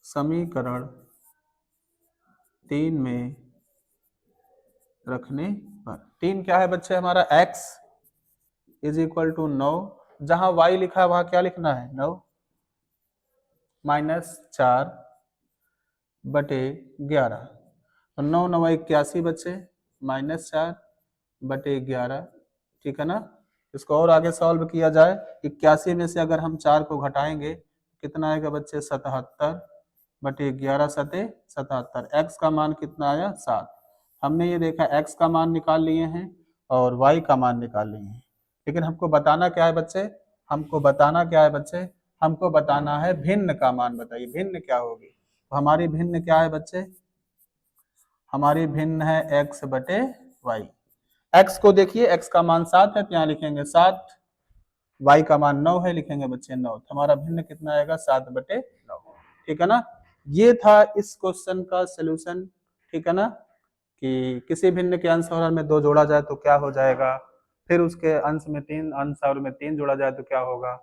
समीकरण 3 में रखने पर, 3 क्या है बच्चे हमारा, x इज इक्वल टू 9, जहां y लिखा है वहां क्या लिखना है, 9 -4 बटे 11, तो 9 9 81 बच्चे, -4 बटे 11। ठीक है ना। इसको और आगे सॉल्व किया जाए, 81 में से अगर हम 4 को घटाएंगे कितना आएगा बच्चे, 77 बटे 11 सते 77। x का मान कितना आया, 7। हमने ये देखा x का मान निकाल लिए हैं और y का मान निकाल लिए हैं, लेकिन हमको बताना क्या है बच्चे, हमको बताना क्या है बच्चे, हमको बताना है भिन्न का मान। बताइए भिन्न क्या होगी, तो हमारी भिन्न क्या है बच्चे, हमारी भिन्न है x बटे y। x को देखिए, x का मान 7 है तो यहाँ लिखेंगे 7, y का मान 9 है, लिखेंगे बच्चे 9। हमारा भिन्न कितना आएगा 7/9। ठीक है ना। ये था इस क्वेश्चन का सोल्यूशन। ठीक है ना, कि किसी भिन्न के अंश और में 2 जोड़ा जाए तो क्या हो जाएगा, फिर उसके अंश में 3, अंश और में 3 जोड़ा जाए तो क्या होगा।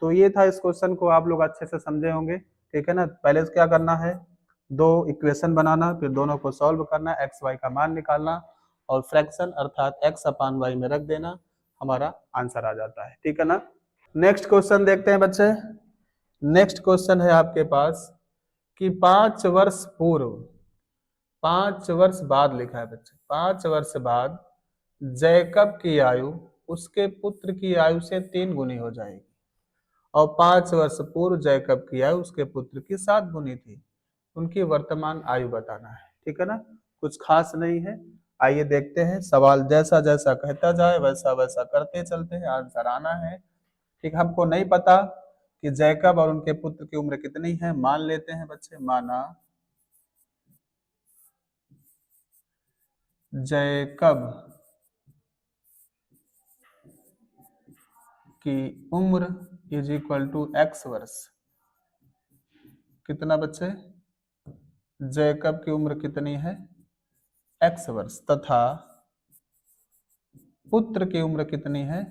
तो ये था, इस क्वेश्चन को आप लोग अच्छे से समझे होंगे। ठीक है ना। पहले क्या करना है, 2 इक्वेशन बनाना, फिर दोनों को सॉल्व करना, एक्स वाई का मान निकालना और फ्रैक्शन अर्थात एक्स अपान वाई में रख देना, हमारा आंसर आ जाता है। ठीक है ना। नेक्स्ट क्वेश्चन देखते हैं बच्चे। नेक्स्ट क्वेश्चन है आपके पास कि 5 वर्ष पूर्व, 5 वर्ष बाद लिखा है बच्चे, 5 वर्ष बाद जैकब की आयु उसके पुत्र की आयु से 3 गुनी हो जाएगी और 5 वर्ष पूर्व जैकब की आयु उसके पुत्र की 7 गुनी थी। उनकी वर्तमान आयु बताना है। ठीक है ना, कुछ खास नहीं है। आइए देखते हैं, सवाल जैसा जैसा कहता जाए वैसा वैसा करते चलते हैं, आंसर आना है। ठीक, हमको नहीं पता कि जैकब और उनके पुत्र की उम्र कितनी है, मान लेते हैं बच्चे, माना जैकब की उम्र इज इक्वल टू एक्स वर्ष। कितना बच्चे, जैकब की उम्र कितनी है, एक्स वर्ष, तथा पुत्र की उम्र कितनी है,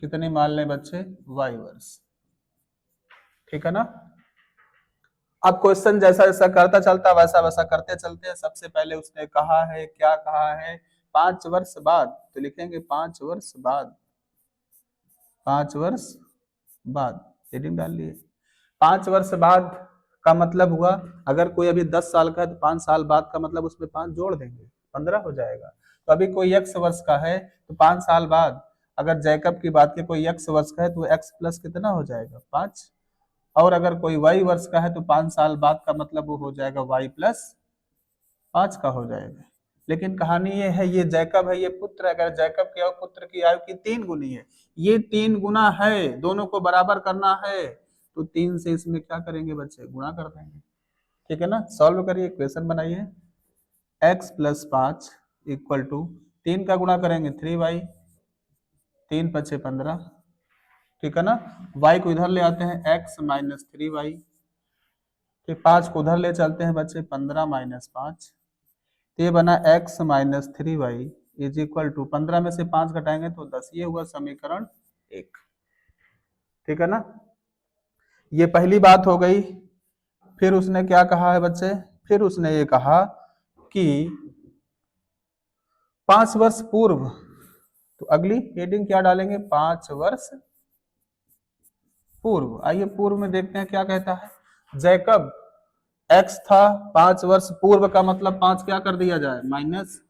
कितनी मान लें बच्चे, वाई वर्ष। ठीक है ना। अब क्वेश्चन जैसा जैसा करता चलता वैसा वैसा करते चलते हैं। सबसे पहले उसने कहा है, क्या कहा है, 5 वर्ष बाद, तो लिखेंगे 5 वर्ष बाद, 5 वर्ष बाद, हेडिंग डाल लिए। 5 वर्ष बाद का मतलब हुआ, अगर कोई अभी 10 साल का है तो 5 साल बाद का मतलब उसमें 5 जोड़ देंगे, 15 हो जाएगा। तो अभी कोई x वर्ष का है तो 5 साल बाद अगर जैकब की बात की कोई x वर्ष का है तो x प्लस कितना हो जाएगा, 5। और अगर कोई y वर्ष का है तो 5 साल बाद का मतलब वो हो जाएगा y प्लस 5 का हो जाएगा। लेकिन कहानी ये है, ये जैकब है, ये पुत्र है। अगर जैकब की आयु पुत्र की आयु की 3 गुनी है, ये 3 गुना है, दोनों को बराबर करना है, तो 3 से इसमें क्या करेंगे बच्चे, गुणा कर देंगे। ठीक है ना। सॉल्व करिए, इक्वेशन बनाइए, x प्लस 5 इक्वल टू 3 का गुणा करेंगे 3y, 3 पचे 15। ठीक है ना। y को इधर ले आते हैं, x माइनस 3y, फिर 5 को उधर ले चलते हैं बच्चे, 15 माइनस 5, ये बना x minus 3y is equal to 15 में से 5 घटाएंगे तो 10। ये हुआ समीकरण 1। ठीक है ना। ये पहली बात हो गई। फिर उसने क्या कहा है बच्चे, फिर उसने ये कहा कि 5 वर्ष पूर्व, तो अगली हेडिंग क्या डालेंगे, 5 वर्ष पूर्व। आइए पूर्व में देखते हैं क्या कहता है। जैकब x था 5 वर्ष पूर्व का मतलब 5 क्या कर दिया जाए, माइनस,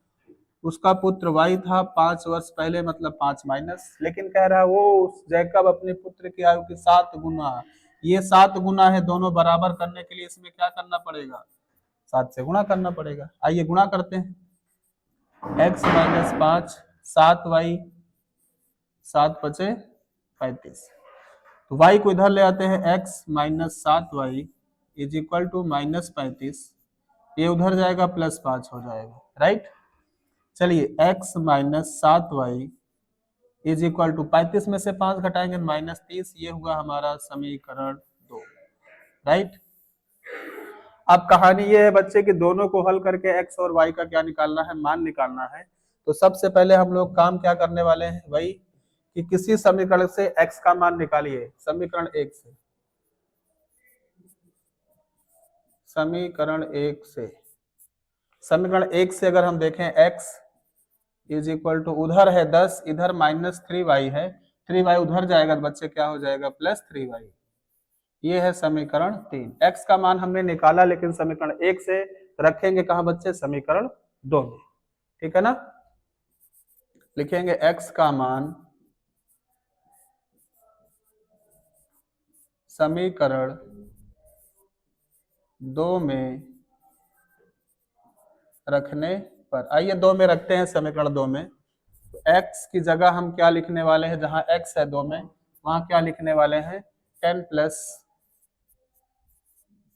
उसका पुत्र y था 5 वर्ष पहले मतलब 5 माइनस। लेकिन कह रहा है वो जैकब अपने पुत्र की आयु की 7 गुना, ये 7 गुना है, दोनों बराबर करने के लिए इसमें क्या करना पड़ेगा, 7 से गुणा करना पड़ेगा। आइए गुणा करते हैं, x माइनस 5, 7y, 7 पचे 35, तो y को इधर ले आते हैं, x minus 7y is equal to minus 35, ये उधर जाएगा प्लस 5 हो जाएगा, राइट। चलिए x minus 7y is equal to 35 में से 5 घटाएंगे माइनस 30, ये हुआ हमारा समीकरण 2, राइट। अब कहानी ये है बच्चे कि दोनों को हल करके x और y का क्या निकालना है, मान निकालना है। तो सबसे पहले हम लोग काम क्या करने वाले हैं, वही कि किसी समीकरण से x का मान निकालिए, समीकरण 1 से, समीकरण 1 से, समीकरण 1 से अगर हम देखें x इज इक्वल टू, उधर है 10, इधर माइनस 3y है, 3y उधर जाएगा तो बच्चे क्या हो जाएगा, प्लस 3y। ये है समीकरण 3। x का मान हमने निकाला लेकिन समीकरण 1 से, रखेंगे कहां बच्चे, समीकरण 2 में। ठीक है ना। लिखेंगे x का मान समीकरण 2 में रखने पर, आइए 2 में रखते हैं, समीकरण 2 में। तो x की जगह हम क्या लिखने वाले हैं, जहां x है 2 में वहां क्या लिखने वाले हैं, 10 प्लस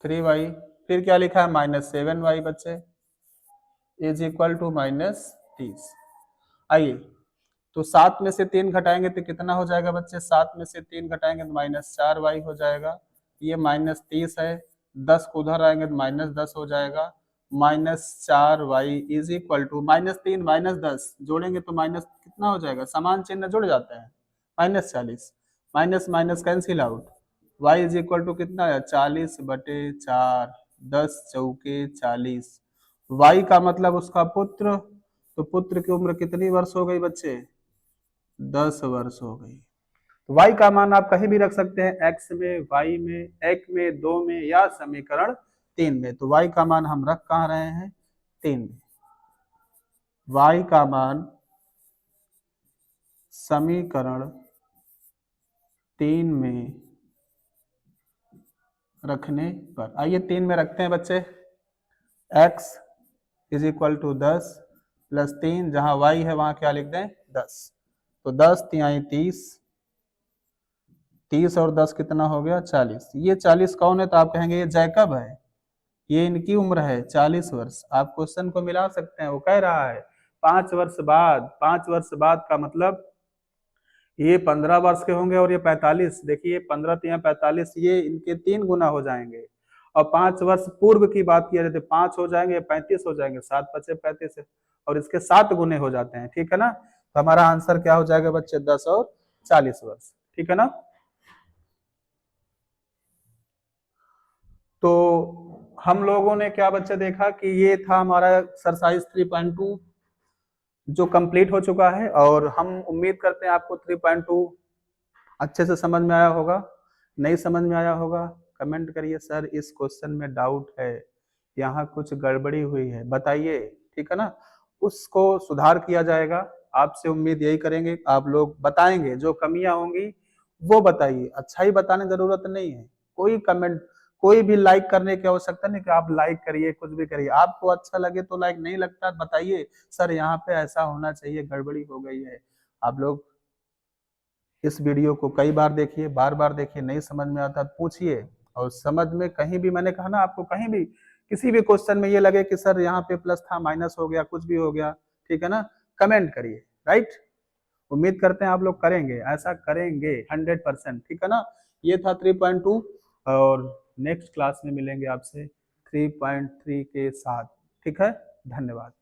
3y, फिर क्या लिखा है, माइनस 7y बच्चे, इज इक्वल टू माइनस 30। आइए, तो 7 में से 3 घटाएंगे तो कितना हो जाएगा बच्चे? 7 में से 3 घटाएंगे तो -4y हो जाएगा। ये -30 है, 10 को उधर आएंगे तो -10 हो जाएगा। -4y इज इक्वल टू -3 -10 जोड़ेंगे तो माइनस कितना हो जाएगा? समान चिन्ह जुड़ जाते हैं, -40, minus minus cancel out. y is equal to कितना है? 40/4, 10 चौके 40। y का मतलब उसका पुत्र, तो पुत्र की उम्र कितनी वर्ष हो गई बच्चे? 10 वर्ष हो गई। तो y का मान आप कहीं भी रख सकते हैं, x में, y में, 1 में, 2 में या समीकरण 3 में। तो y का मान हम रख कहाँ रहे हैं? 3 में। y का मान समीकरण 3 में रखने पर, आइए 3 में रखते हैं बच्चे। x is equal to 10 plus 3, जहां y है वहां क्या लिख दें? 10। तो 10 तिहाई 30, 30 और 10 कितना हो गया? 40। ये 40 कौन है? तो आप कहेंगे ये जैकब है, ये इनकी उम्र है 40 वर्ष। आप क्वेश्चन को मिला सकते हैं, वो कह रहा है 5 वर्ष बाद। 5 वर्ष बाद का मतलब ये 15 वर्ष के होंगे और ये 45। देखिए 15 तिया 45, ये इनके 3 गुना हो जाएंगे। और 5 वर्ष पूर्व की बात किया जाए तो 5 हो जाएंगे, 35 हो जाएंगे, 7 पचे 35 है, और इसके 7 गुने हो जाते हैं। ठीक है ना? तो हमारा आंसर क्या हो जाएगा बच्चे? 10 और 40 वर्ष। ठीक है ना? तो हम लोगों ने क्या बच्चे देखा कि ये था हमारा एक्सरसाइज 3.2 जो कंप्लीट हो चुका है, और हम उम्मीद करते हैं आपको 3.2 अच्छे से समझ में आया होगा। नहीं समझ में आया होगा कमेंट करिए, सर इस क्वेश्चन में डाउट है, यहाँ कुछ गड़बड़ी हुई है, बताइए। ठीक है ना? उसको सुधार किया जाएगा। आपसे उम्मीद यही करेंगे, आप लोग बताएंगे, जो कमियां होंगी वो बताइए। अच्छा ही बताने जरूरत नहीं है, कोई कमेंट, कोई भी लाइक करने की आवश्यकता नहीं कि आप लाइक करिए, कुछ भी करिए। आपको अच्छा लगे तो लाइक, नहीं लगता बताइए सर यहाँ पे ऐसा होना चाहिए, गड़बड़ी हो गई है। आप लोग इस वीडियो को कई बार देखिए, बार बार देखिए, नहीं समझ में आता तो पूछिए। और समझ में कहीं भी, मैंने कहा ना आपको, कहीं भी किसी भी क्वेश्चन में ये लगे कि सर यहाँ पे प्लस था, माइनस हो गया, कुछ भी हो गया, ठीक है ना, कमेंट करिए। राइट? उम्मीद करते हैं आप लोग करेंगे, ऐसा करेंगे 100%। ठीक है ना? ये था 3.2, और नेक्स्ट क्लास में मिलेंगे आपसे 3.3 के साथ। ठीक है? धन्यवाद।